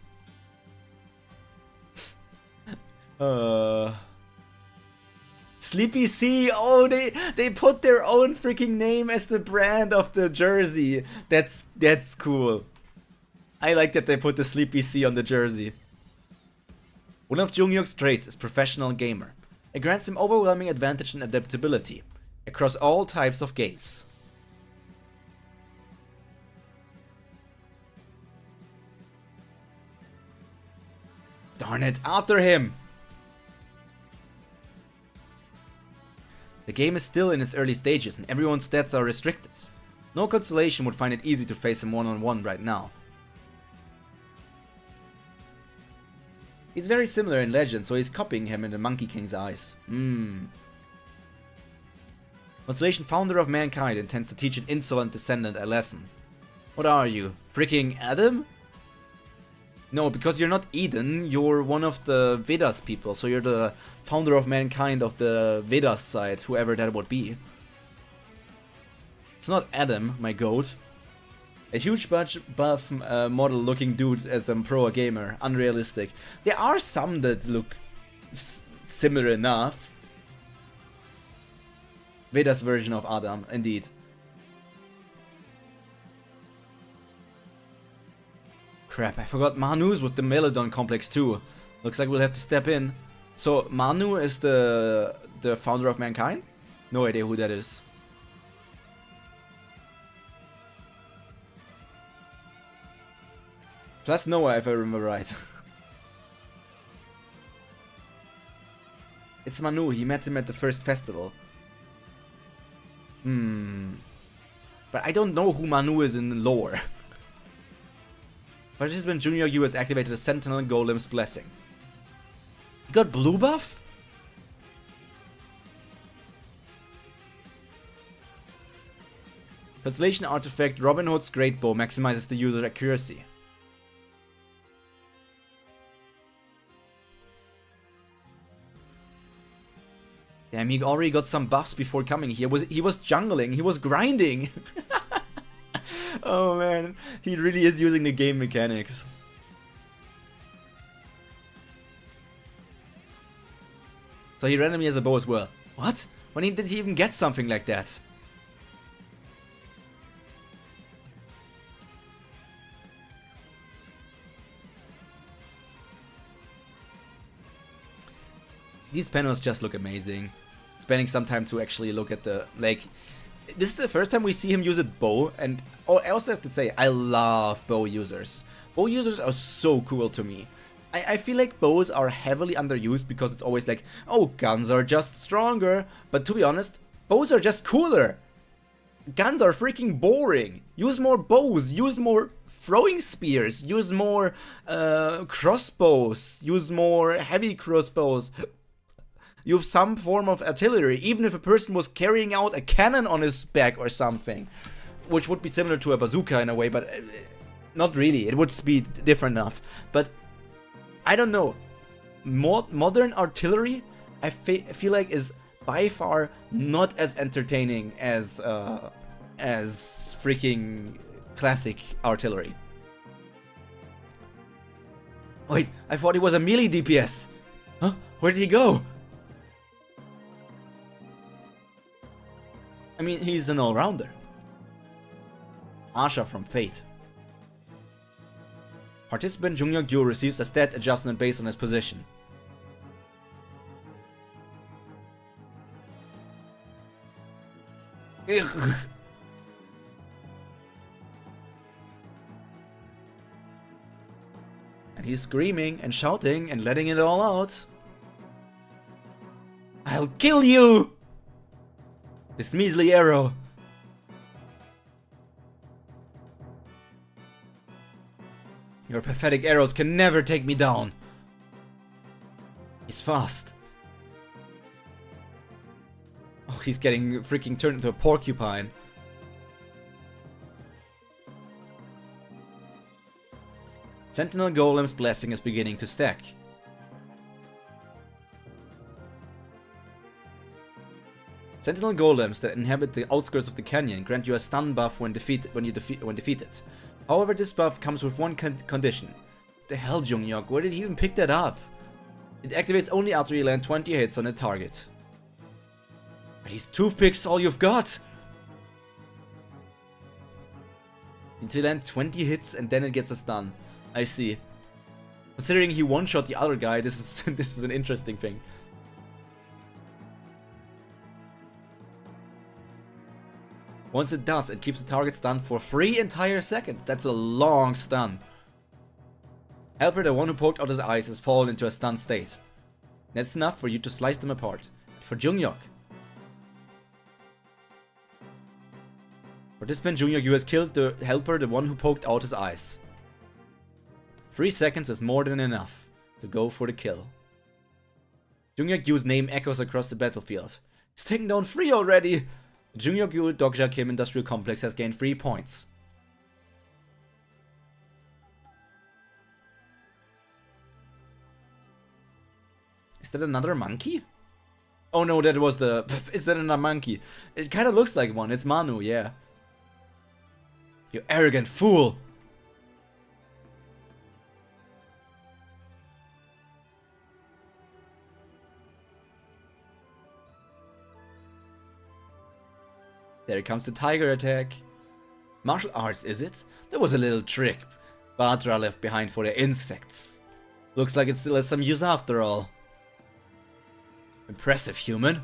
Sleepy C. Oh, they put their own freaking name as the brand of the jersey. That's cool. I like that they put the Sleepy C on the jersey. One of Jungyok's traits is professional gamer. It grants him overwhelming advantage and adaptability across all types of games. Darn it, after him! The game is still in its early stages and everyone's stats are restricted. No constellation would find it easy to face him one-on-one right now. He's very similar in legend, so he's copying him in the Monkey King's eyes. Constellation Founder of Mankind intends to teach an insolent descendant a lesson. What are you, freaking Adam? No, because you're not Eden, you're one of the Vedas people, so you're the founder of mankind of the Vedas side, whoever that would be. It's not Adam, my goat. A huge buff model looking dude as a pro gamer, unrealistic. There are some that look similar enough. Veda's version of Adam, indeed. Crap, I forgot Manu's with the Megalodon complex too. Looks like we'll have to step in. So Manu is the founder of mankind? No idea who that is. Plus Noah, if I remember right. It's Manu, he met him at the first festival. But I don't know who Manu is in the lore. Participant Jungyok-yu has activated the Sentinel Golem's blessing. He got blue buff? Translation artifact Robin Hood's Great Bow maximizes the user's accuracy. Damn, he already got some buffs before coming here. He was jungling, he was grinding. Oh man, he really is using the game mechanics. So he randomly has a bow as well. What? When did he even get something like that? These panels just look amazing. Spending some time to actually look at the, like, this is the first time we see him use a bow, and I also have to say, I love bow users. Bow users are so cool to me. I feel like bows are heavily underused because it's always like, oh, guns are just stronger. But to be honest, bows are just cooler. Guns are freaking boring. Use more bows, use more throwing spears, use more crossbows, use more heavy crossbows. You have some form of artillery, even if a person was carrying out a cannon on his back or something. Which would be similar to a bazooka in a way, but not really. It would be different enough. But I don't know. Modern artillery, I feel like, is by far not as entertaining as freaking classic artillery. Wait, I thought he was a melee DPS. Huh? Where did he go? I mean, he's an all-rounder. Asha from Fate. Participant Jungyeok Gyu receives a stat adjustment based on his position. Ugh. And he's screaming and shouting and letting it all out. I'll kill you! This measly arrow. Your pathetic arrows can never take me down. He's fast. Oh, he's getting freaking turned into a porcupine. Sentinel Golem's blessing is beginning to stack. Sentinel Golems that inhabit the outskirts of the canyon grant you a stun buff when defeated. However, this buff comes with one condition. The hell, Jungyeok, where did he even pick that up? It activates only after you land 20 hits on a target. Are these toothpicks all you've got? You need to land 20 hits and then it gets a stun. I see. Considering he one-shot the other guy, this is an interesting thing. Once it does, it keeps the target stunned for 3 entire seconds. That's a long stun. Helper, the one who poked out his eyes, has fallen into a stunned state. That's enough for you to slice them apart. For Jungyeok. Participant Jungyeok, you has killed the Helper, the one who poked out his eyes. 3 seconds is more than enough to go for the kill. Jungyeok Yu's name echoes across the battlefield. He's taken down 3 already! The Jungyeok Yu Dokja Kim Industrial Complex has gained 3 points. Is that another monkey? Oh no, that was the... Is that another monkey? It kind of looks like one. It's Manu, yeah. You arrogant fool! There comes the tiger attack. Martial arts, is it? That was a little trick Badra left behind for the insects. Looks like it still has some use after all. Impressive, human.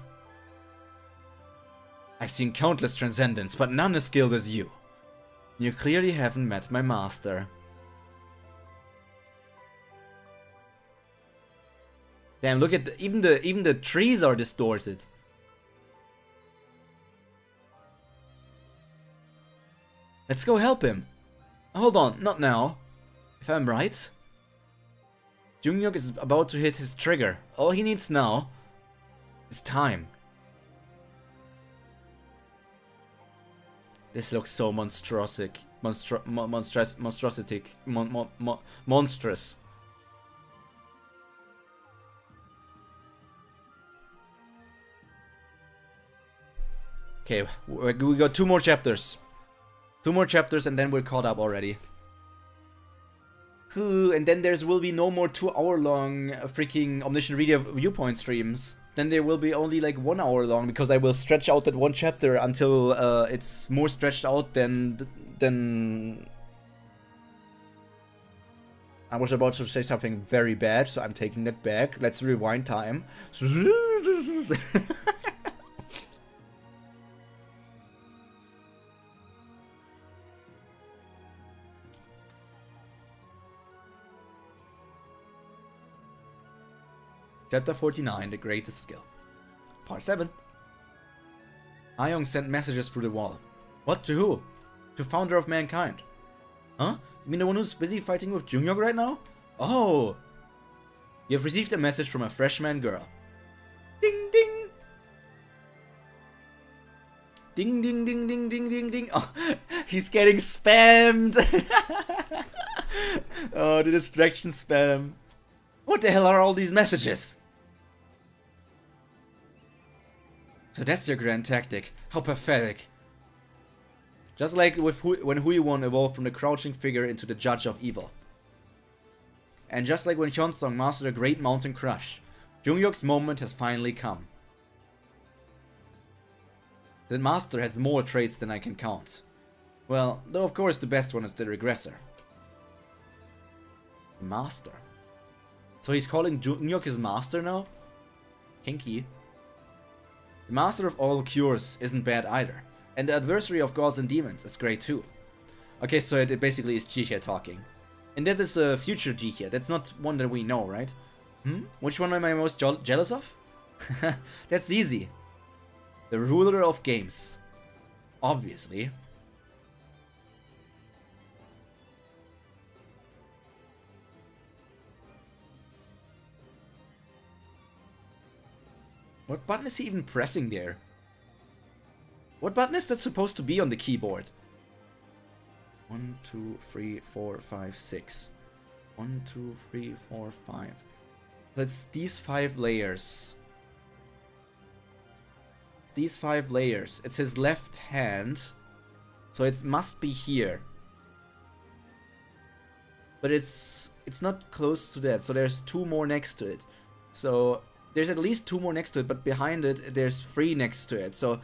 I've seen countless transcendents, but none as skilled as you. You clearly haven't met my master. Damn, look at even the trees are distorted. Let's go help him. Hold on, not now. If I'm right. Jungyeok is about to hit his trigger. All he needs now is time. This looks so monstrous. Okay, we got 2 more chapters. 2 more chapters and then we're caught up already. And then there will be no more 2-hour long freaking Omniscient Reader viewpoint streams. Then there will be only like 1 hour long because I will stretch out that one chapter until it's more stretched out than... I was about to say something very bad, so I'm taking that back. Let's rewind time. Chapter 49, The Greatest Skill. Part 7. Ayong sent messages through the wall. What? To who? To founder of mankind. Huh? You mean the one who's busy fighting with Jungyok right now? Oh! You have received a message from a freshman girl. Ding ding! Ding ding ding ding ding ding ding. Oh, he's getting spammed! Oh, the distraction spam. What the hell are all these messages? So that's your grand tactic. How pathetic. Just like with when Huiwon evolved from the crouching figure into the judge of evil. And just like when Hyunsung mastered a great mountain crush, Jungyok's moment has finally come. The master has more traits than I can count. Well, though of course the best one is the regressor. Master. So he's calling Jungyok his master now? Kinky. The master of all cures isn't bad either. And the adversary of gods and demons is great too. Okay, so it basically is Jihye talking. And that is a future Jihye. That's not one that we know, right? Which one am I most jealous of? That's easy. The ruler of games. Obviously. What button is he even pressing there? What button is that supposed to be on the keyboard? 1, 2, 3, 4, 5, 6. 1, 2, 3, 4, 5. That's these 5 layers. These 5 layers. It's his left hand. So it must be here. But it's not close to that. So there's 2 more next to it. So there's at least 2 more next to it, but behind it there's 3 next to it. So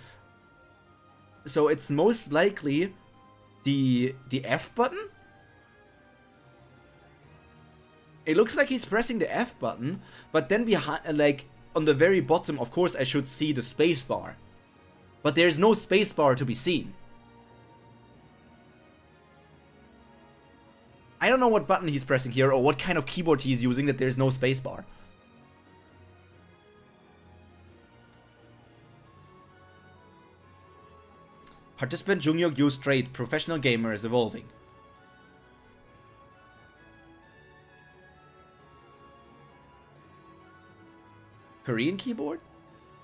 it's most likely the F button? It looks like he's pressing the F button, but then behind, like on the very bottom, of course I should see the space bar. But there's no space bar to be seen. I don't know what button he's pressing here or what kind of keyboard he's using that there's no space bar. Participant Jungyok Yu's trait, professional gamer, is evolving. Korean keyboard?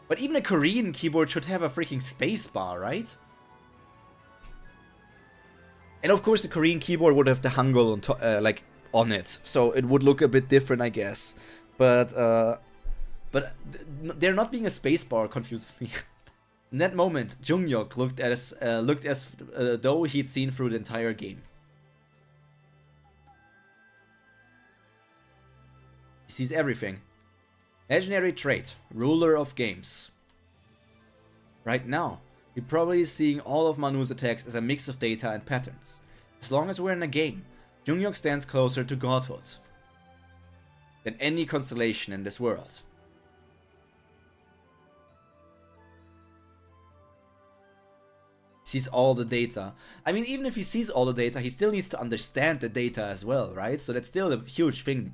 But even a Korean keyboard should have a freaking space bar, right? And of course the Korean keyboard would have the Hangul on, like on it, so it would look a bit different, I guess. But there not being a space bar confuses me. In that moment, Jungyok looked as though he'd seen through the entire game. He sees everything. Legendary trait, ruler of games. Right now, you're probably seeing all of Manu's attacks as a mix of data and patterns. As long as we're in a game, Jungyok stands closer to godhood than any constellation in this world. Sees all the data. I mean, even if he sees all the data, he still needs to understand the data as well, right? So that's still a huge thing.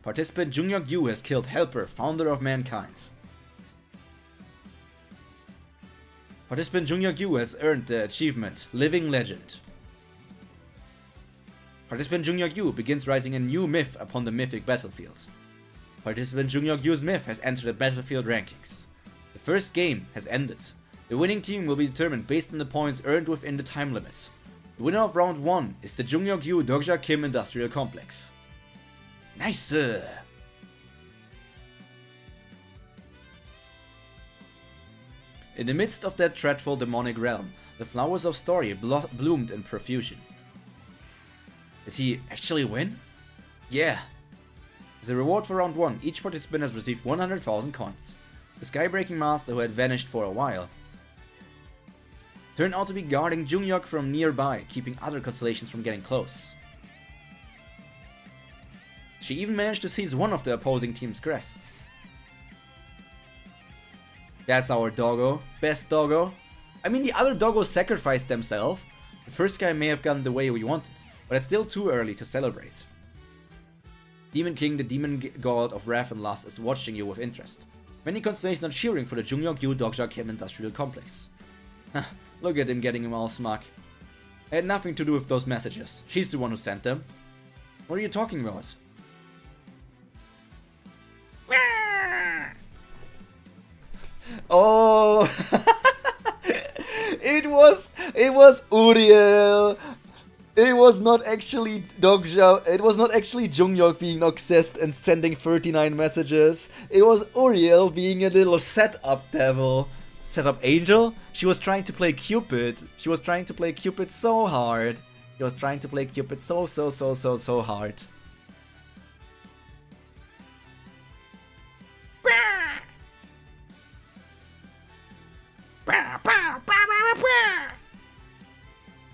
Participant Jungyok Yu has killed Helper, founder of mankind. Participant Jungyok Yu has earned the achievement, Living Legend. Participant Jungyok Yu begins writing a new myth upon the mythic battlefield. Participant Jungyok Yu's myth has entered the battlefield rankings. The first game has ended. The winning team will be determined based on the points earned within the time limit. The winner of round 1 is the Jungyok-yu Dokja Kim Industrial Complex. Nice! In the midst of that dreadful demonic realm, the flowers of story bloomed in profusion. Did he actually win? Yeah! As a reward for round 1, each participant has received 100,000 coins. The skybreaking master who had vanished for a while turned out to be guarding Jungyok from nearby, keeping other constellations from getting close. She even managed to seize one of the opposing team's crests. That's our doggo. Best doggo. I mean, the other doggos sacrificed themselves. The first guy may have gone the way we wanted, but it's still too early to celebrate. Demon King, the demon god of wrath and lust, is watching you with interest. Many constellations are cheering for the Jungyok-yu Dokja Kim Industrial Complex. Look at him getting him all smug. It had nothing to do with those messages. She's the one who sent them. What are you talking about? Oh! It was Uriel. It was not actually Dokja. It was not actually Jungyok being obsessed and sending 39 messages. It was Uriel being a little setup devil. Setup angel? She was trying to play Cupid. She was trying to play Cupid so hard. She was trying to play Cupid so hard.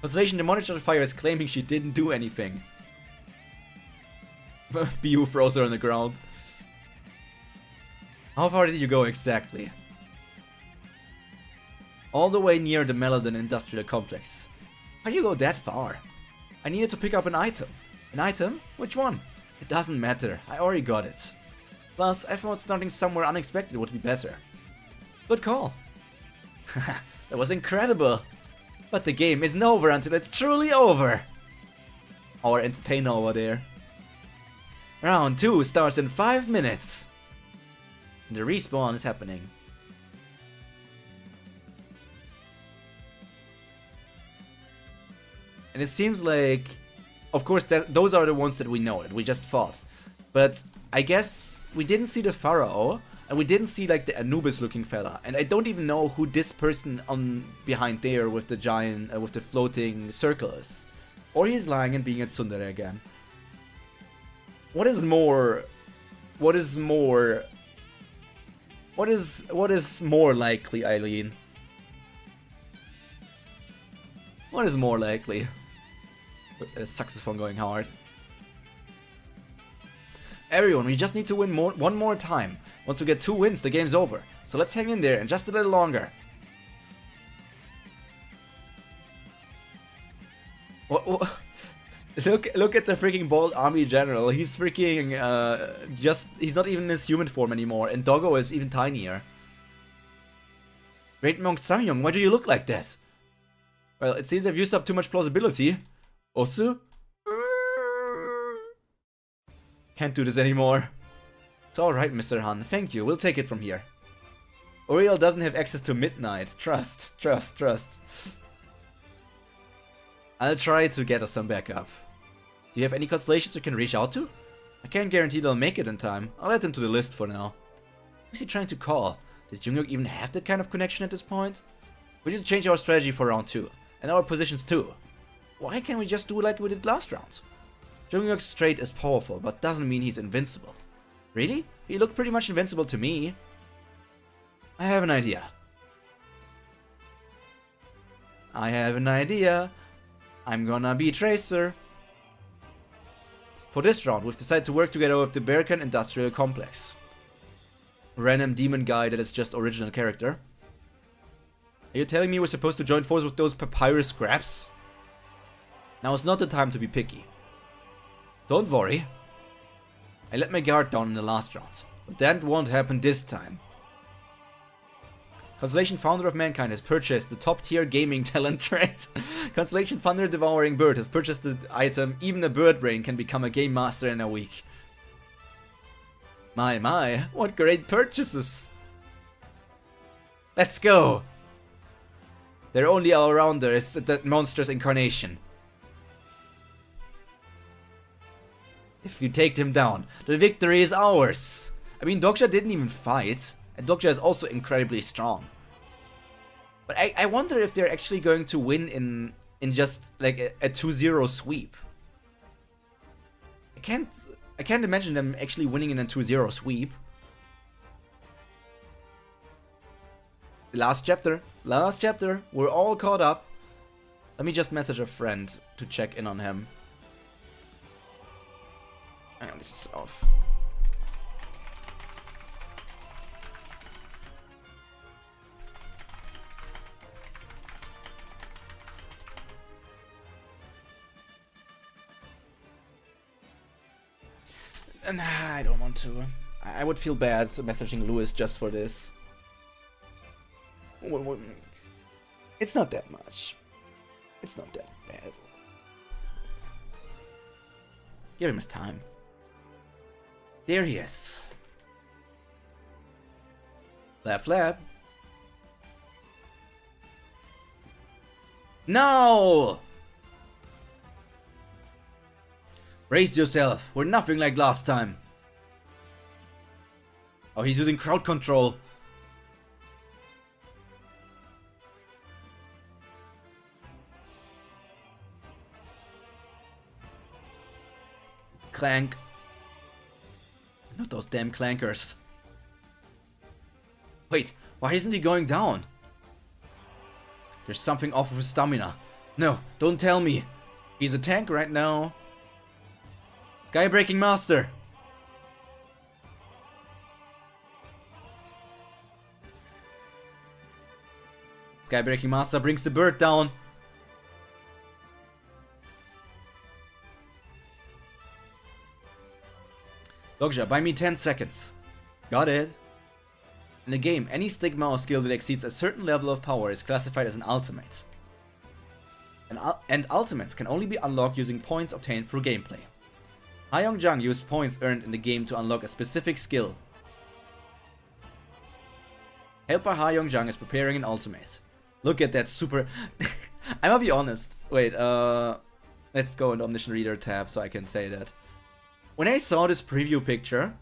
Constellation the Monitor Fire is claiming she didn't do anything. Biyu froze her on the ground. How far did you go exactly? All the way near the Melodon Industrial Complex. How do you go that far? I needed to pick up an item. An item? Which one? It doesn't matter, I already got it. Plus, I thought starting somewhere unexpected would be better. Good call. That was incredible. But the game isn't over until it's truly over. Our entertainer over there. Round 2 starts in 5 minutes. And the respawn is happening. And it seems like, of course, that those are the ones that we know, that we just fought. But I guess we didn't see the Pharaoh, and we didn't see like the Anubis-looking fella. And I don't even know who this person on behind there with the giant, with the floating circle is. Or he's lying and being a tsundere again. What is more likely, Eileen? What is more likely? The saxophone going hard. Everyone, we just need to win one more time. Once we get 2 wins, the game's over. So let's hang in there and just a little longer. Look at the freaking bald army general. He's freaking he's not even in his human form anymore, and Doggo is even tinier. Great Monk Samyong, why do you look like that? Well, it seems I've used up too much plausibility. Osu? Can't do this anymore. It's alright, Mr. Han. Thank you. We'll take it from here. Uriel doesn't have access to midnight. Trust. I'll try to get us some backup. Do you have any constellations you can reach out to? I can't guarantee they'll make it in time. I'll add them to the list for now. Who's he trying to call? Did Jungyok even have that kind of connection at this point? We need to change our strategy for round 2. And our positions too. Why can't we just do like we did last round? Jungyok's trait is powerful, but doesn't mean he's invincible. Really? He looked pretty much invincible to me. I have an idea. I'm gonna be Tracer. For this round, we've decided to work together with the Berkan Industrial Complex. Random demon guy that is just original character. Are you telling me we're supposed to join forces with those papyrus scraps? Now is not the time to be picky. Don't worry. I let my guard down in the last round, but that won't happen this time. Constellation Founder of Mankind has purchased the top tier gaming talent trait. Constellation Thunder Devouring Bird has purchased the item Even a Bird Brain can become a game master in a week. My, what great purchases! Let's go! Their only all-rounder is that monstrous incarnation. If you take them down, the victory is ours. I mean, Dokja didn't even fight, and Dokja is also incredibly strong. But I wonder if they're actually going to win in just like a 2-0 sweep. I can't imagine them actually winning in a 2-0 sweep. Last chapter, we're all caught up. Let me just message a friend to check in on him. Hang on, this is off. And I don't want to. I would feel bad messaging Lewis just for this. It's not that much. It's not that bad. Give him his time. There he is. Flap, flap. No! Brace yourself. We're nothing like last time. Oh, he's using crowd control. Clank. Not those damn clankers. Wait, why isn't he going down? There's something off with his stamina. No, don't tell me. He's a tank right now. Skybreaking Master. Skybreaking Master brings the bird down. Dokja, buy me 10 seconds. Got it. In the game, any stigma or skill that exceeds a certain level of power is classified as an ultimate. And ultimates can only be unlocked using points obtained through gameplay. Hayoung-jang used points earned in the game to unlock a specific skill. Helper Hayoung-jang is preparing an ultimate. Look at that super... I'm gonna be honest. Wait, let's go in the Omniscient Reader tab so I can say that. When I saw this preview picture,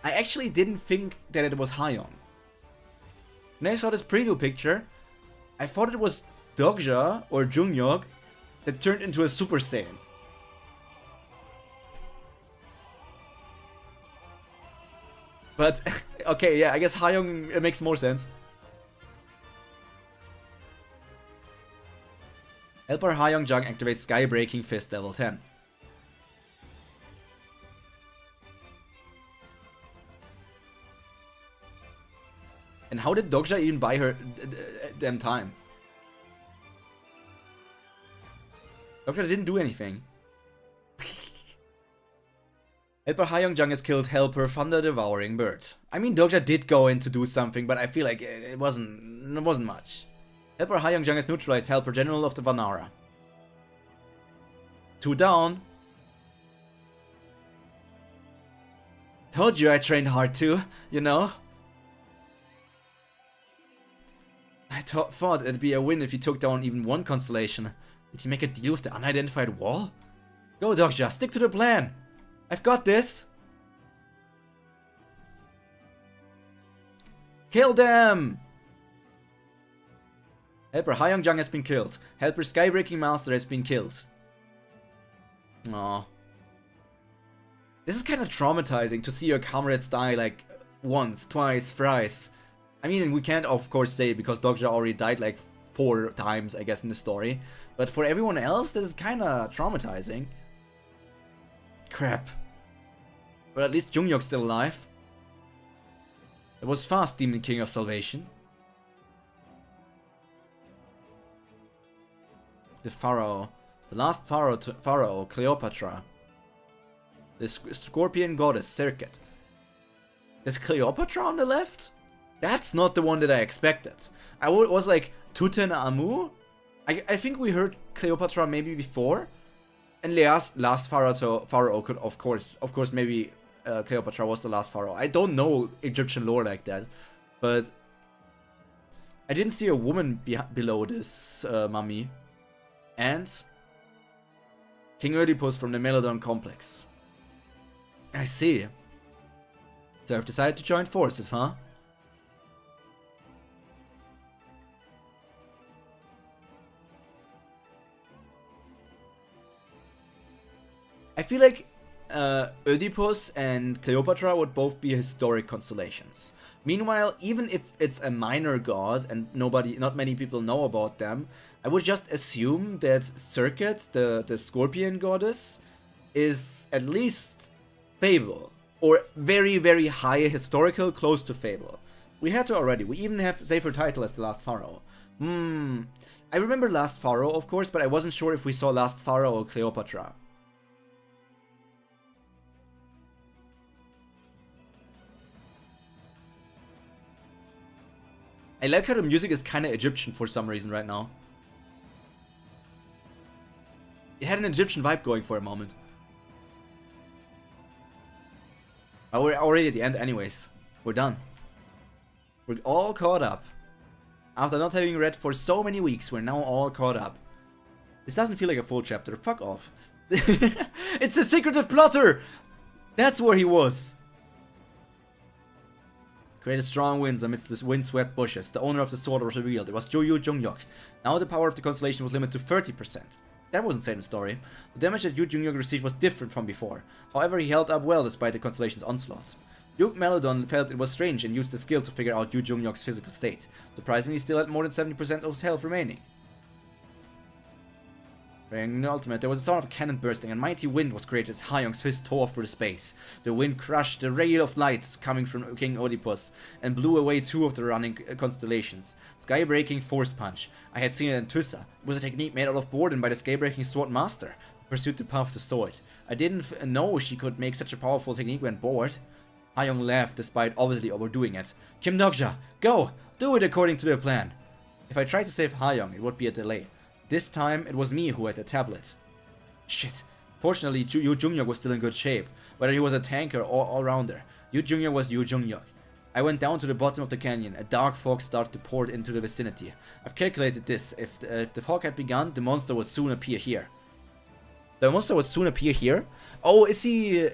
I actually didn't think that it was Hayoung. When I saw this preview picture, I thought it was Dokja or Jungyok that turned into a Super Saiyan. But, okay, yeah, I guess Hayoung, it makes more sense. Helper Hayoung-jang activates Skybreaking Fist level 10. And how did Dokja even buy her damn time? Dokja didn't do anything. Helper Hayoung-jang has killed Helper Thunder Devouring Bird. I mean, Dokja did go in to do something, but I feel like it wasn't much. Helper Hayoung-jang has neutralized Helper General of the Vanara. 2 down. Told you I trained hard too, you know? I thought it'd be a win if he took down even one constellation. Did he make a deal with the unidentified wall? Go, Dokja, stick to the plan. I've got this. Kill them! Helper Hayoung-jang has been killed. Helper Skybreaking Master has been killed. Aww. This is kind of traumatizing to see your comrades die like once, twice, thrice. I mean, we can't of course say because Dokja already died like 4 times, I guess, in the story. But for everyone else, this is kind of traumatizing. Crap. But at least Jungyok's still alive. It was fast, Demon King of Salvation. The Pharaoh. The last Pharaoh, Cleopatra. The Scorpion Goddess, Circuit. There's Cleopatra on the left? That's not the one that I expected. I was like, Tuten Amu? I think we heard Cleopatra maybe before. And last Pharaoh could, of course, maybe Cleopatra was the last Pharaoh. I don't know Egyptian lore like that. But I didn't see a woman below this mummy. And King Oedipus from the Melodon complex. I see. So I've decided to join forces, huh? I feel like Oedipus and Cleopatra would both be historic constellations. Meanwhile, even if it's a minor god and not many people know about them, I would just assume that Circuit, the Scorpion goddess, is at least Fable. Or very, very high historical, close to Fable. We had to already. We even have save her title as the last pharaoh. I remember last pharaoh, of course, but I wasn't sure if we saw last pharaoh or Cleopatra. I like how the music is kind of Egyptian for some reason right now. It had an Egyptian vibe going for a moment. Oh, we're already at the end anyways. We're done. We're all caught up. After not having read for so many weeks, we're now all caught up. This doesn't feel like a full chapter. Fuck off. It's a secretive plotter! That's where he was. Created strong winds amidst the windswept bushes. The owner of the sword was revealed. It was Juyu Jungyok. Now the power of the constellation was limited to 30%. That wasn't said in the story. The damage that Yu Jungyok received was different from before. However, he held up well despite the constellation's onslaughts. Duke Melodon felt it was strange and used the skill to figure out Yu Jungyok's physical state. Surprisingly, he still had more than 70% of his health remaining. During the ultimate, there was a sound of a cannon bursting, and mighty wind was created as Hayong's fist tore through space. The wind crushed the ray of light coming from King Oedipus, and blew away two of the running constellations. Sky-breaking force punch. I had seen it in Tussa. It was a technique made out of boredom by the sky-breaking sword master, who pursued the path of the sword. I didn't know she could make such a powerful technique when bored. Hayong laughed, despite obviously overdoing it. Kim Dokja, go! Do it according to the plan! If I tried to save Hayong, it would be a delay. This time, it was me who had the tablet. Shit. Fortunately, Yu Jungyok was still in good shape, whether he was a tanker or all-rounder. Yu Jungyok was Yu Jungyok. I went down to the bottom of the canyon. A dark fog started to pour into the vicinity. I've calculated this. If the fog had begun, the monster would soon appear here. The monster would soon appear here? Oh, is he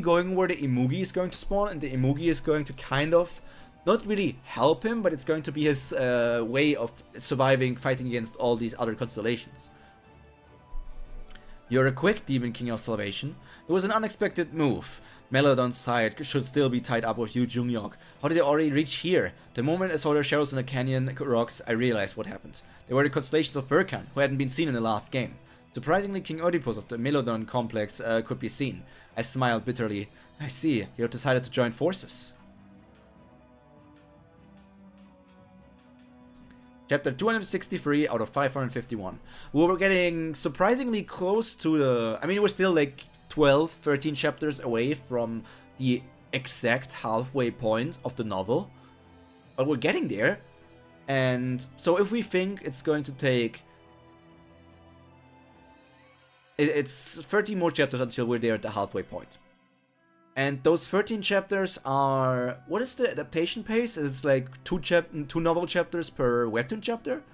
going where the Imugi is going to spawn, and the Imugi is going to kind of not really help him, but it's going to be his way of surviving, fighting against all these other constellations. You're a quick Demon King of Salvation. It was an unexpected move. Melodon's side should still be tied up with Yu Jungyok. How did they already reach here? The moment I saw their shadows in the canyon rocks, I realized what happened. They were the constellations of Burkan, who hadn't been seen in the last game. Surprisingly, King Oedipus of the Melodon complex could be seen. I smiled bitterly. I see, you have decided to join forces. Chapter 263 out of 551. We were getting surprisingly close to the... I mean, we're still like 12, 13 chapters away from the exact halfway point of the novel. But we're getting there. And so if we think it's going to take... It's 13 more chapters until we're there at the halfway point. And those 13 chapters are... What is the adaptation pace? It's like two novel chapters per Webtoon chapter?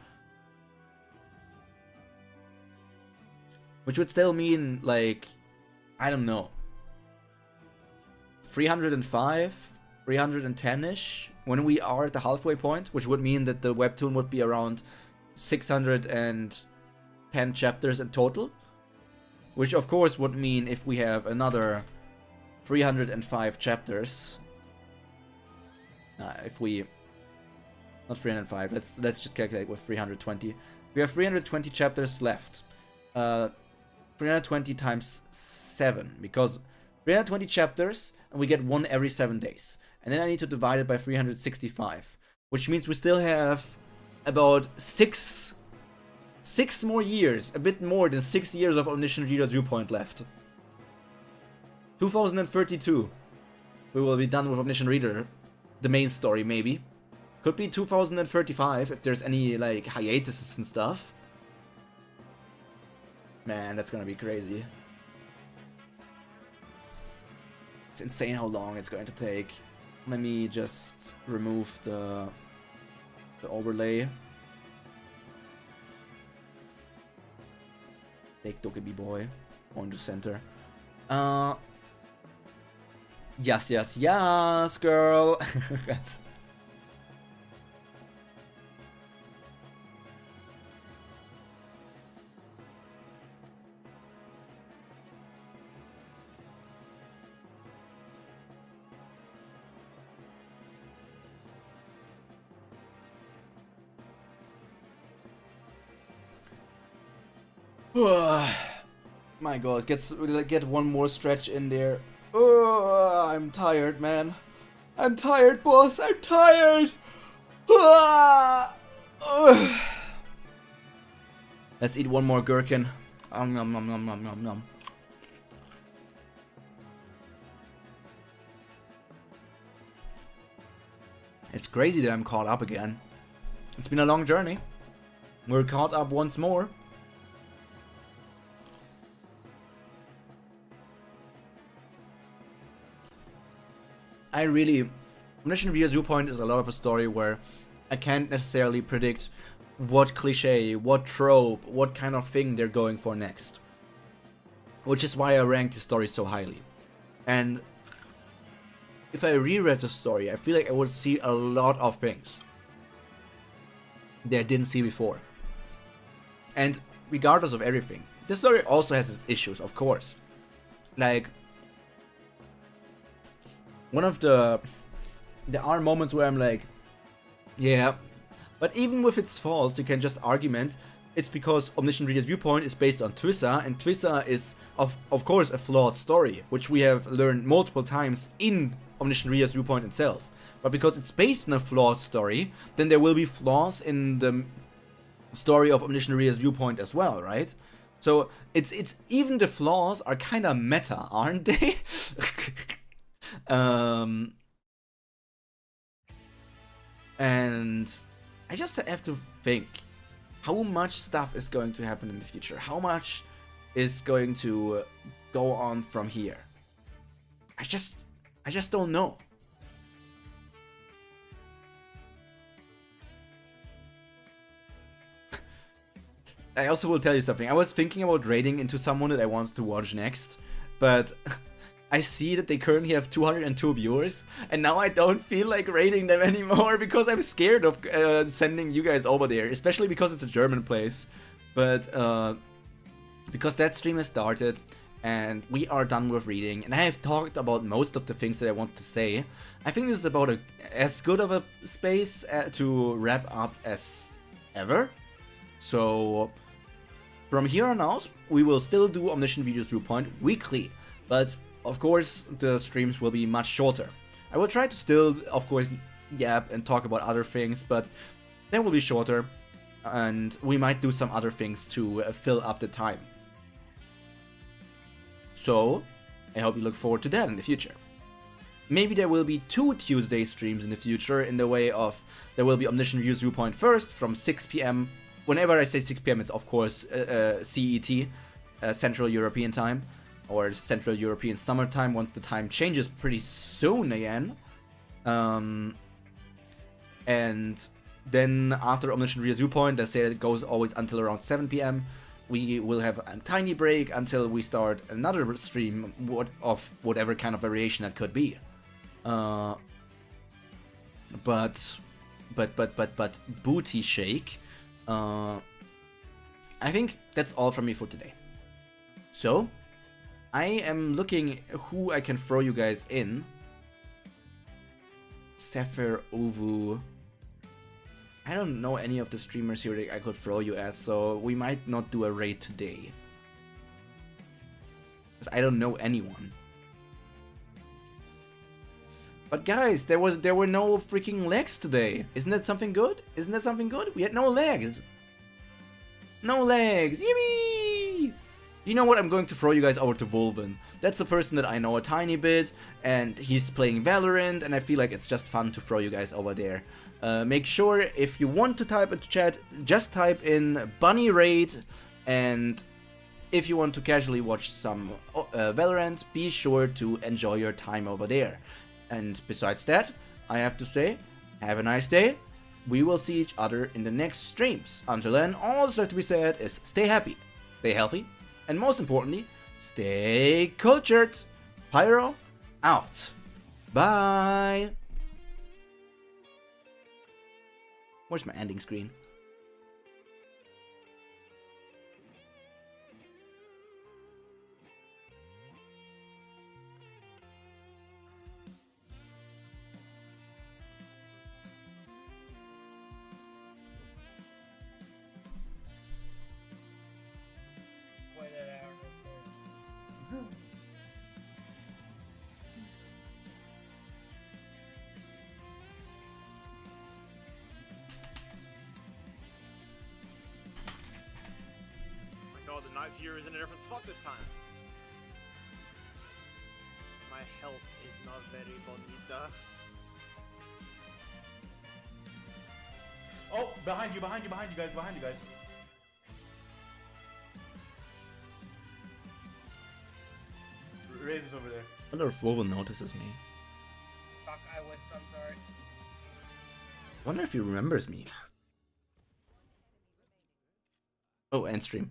Which would still mean, like... I don't know. 305? 310-ish? When we are at the halfway point? Which would mean that the Webtoon would be around 610 chapters in total. Which of course would mean if we have another... 305 chapters. If we... Not 305, let's just calculate with 320. We have 320 chapters left. 320 times 7, because 320 chapters, and we get one every 7 days. And then I need to divide it by 365, which means we still have about 6 more years, a bit more than 6 years of Omniscient Reader's Viewpoint left. 2032, we will be done with Omniscient Reader, the main story maybe. Could be 2035 if there's any like hiatuses and stuff. Man, that's gonna be crazy. It's insane how long it's going to take. Let me just remove the overlay. Take dokkaebi boy, on to center. Yes, yes, yes, girl. That's... My god, get one more stretch in there. I'm tired, man. I'm tired, boss. I'm tired. Let's eat one more gherkin. Nom nom nom nom nom nom nom. It's crazy that I'm caught up again. It's been a long journey. We're caught up once more. Omniscient Reader's Viewpoint is a lot of a story where I can't necessarily predict what cliche, what trope, what kind of thing they're going for next. Which is why I ranked the story so highly. And if I reread the story, I feel like I would see a lot of things that I didn't see before. And regardless of everything, the story also has its issues, of course. Like, there are moments where I'm like, yeah, but even with its faults, you can just argument it's because Omniscient Reader's Viewpoint is based on Twissa, and Twissa is, of course, a flawed story, which we have learned multiple times in Omniscient Reader's Viewpoint itself. But because it's based on a flawed story, then there will be flaws in the story of Omniscient Reader's Viewpoint as well, right? So it's even the flaws are kind of meta, aren't they? And I just have to think how much stuff is going to happen in the future. How much is going to go on from here? I just don't know. I also will tell you something. I was thinking about raiding into someone that I want to watch next, but I see that they currently have 202 viewers, and now I don't feel like raiding them anymore because I'm scared of sending you guys over there, especially because it's a German place. But because that stream has started and we are done with reading, and I have talked about most of the things that I want to say, I think this is about as good of a space to wrap up as ever. So from here on out, we will still do Omniscient Reader's Viewpoint weekly, but of course, the streams will be much shorter. I will try to still, of course, yap and talk about other things, but they will be shorter, and we might do some other things to fill up the time. So, I hope you look forward to that in the future. Maybe there will be 2 Tuesday streams in the future, in the way of, there will be Omniscient Reader's Viewpoint first, from 6 PM. Whenever I say 6 PM, it's of course CET, Central European Time, or Central European Summertime, once the time changes pretty soon again. And then after Omniscient Reader's Viewpoint, let's say that it goes always until around 7 PM, we will have a tiny break until we start another stream of whatever kind of variation that could be. But booty shake. I think that's all from me for today. So, I am looking who I can throw you guys in. Sefer Ovu. I don't know any of the streamers here that I could throw you at, so we might not do a raid today. Because I don't know anyone. But guys, there were no freaking legs today. Isn't that something good? Isn't that something good? We had no legs. No legs. Yippee! You know what? I'm going to throw you guys over to Volvin. That's a person that I know a tiny bit, and he's playing Valorant, and I feel like it's just fun to throw you guys over there. Make sure, if you want to type into chat, just type in Bunny Raid, and if you want to casually watch some Valorant, be sure to enjoy your time over there. And besides that, I have to say, have a nice day. We will see each other in the next streams. Until then, all that's left to be said is stay happy, stay healthy, and most importantly, stay cultured. Pyro, out. Bye! Where's my ending screen?
Oh, the night viewer is in a different spot this time. My health is not very bonita.
Oh, behind you guys, behind you guys. Razor's over there.
I wonder if Woven notices me.
Fuck, I whiffed, I'm sorry.
I wonder if he remembers me. Oh, end stream.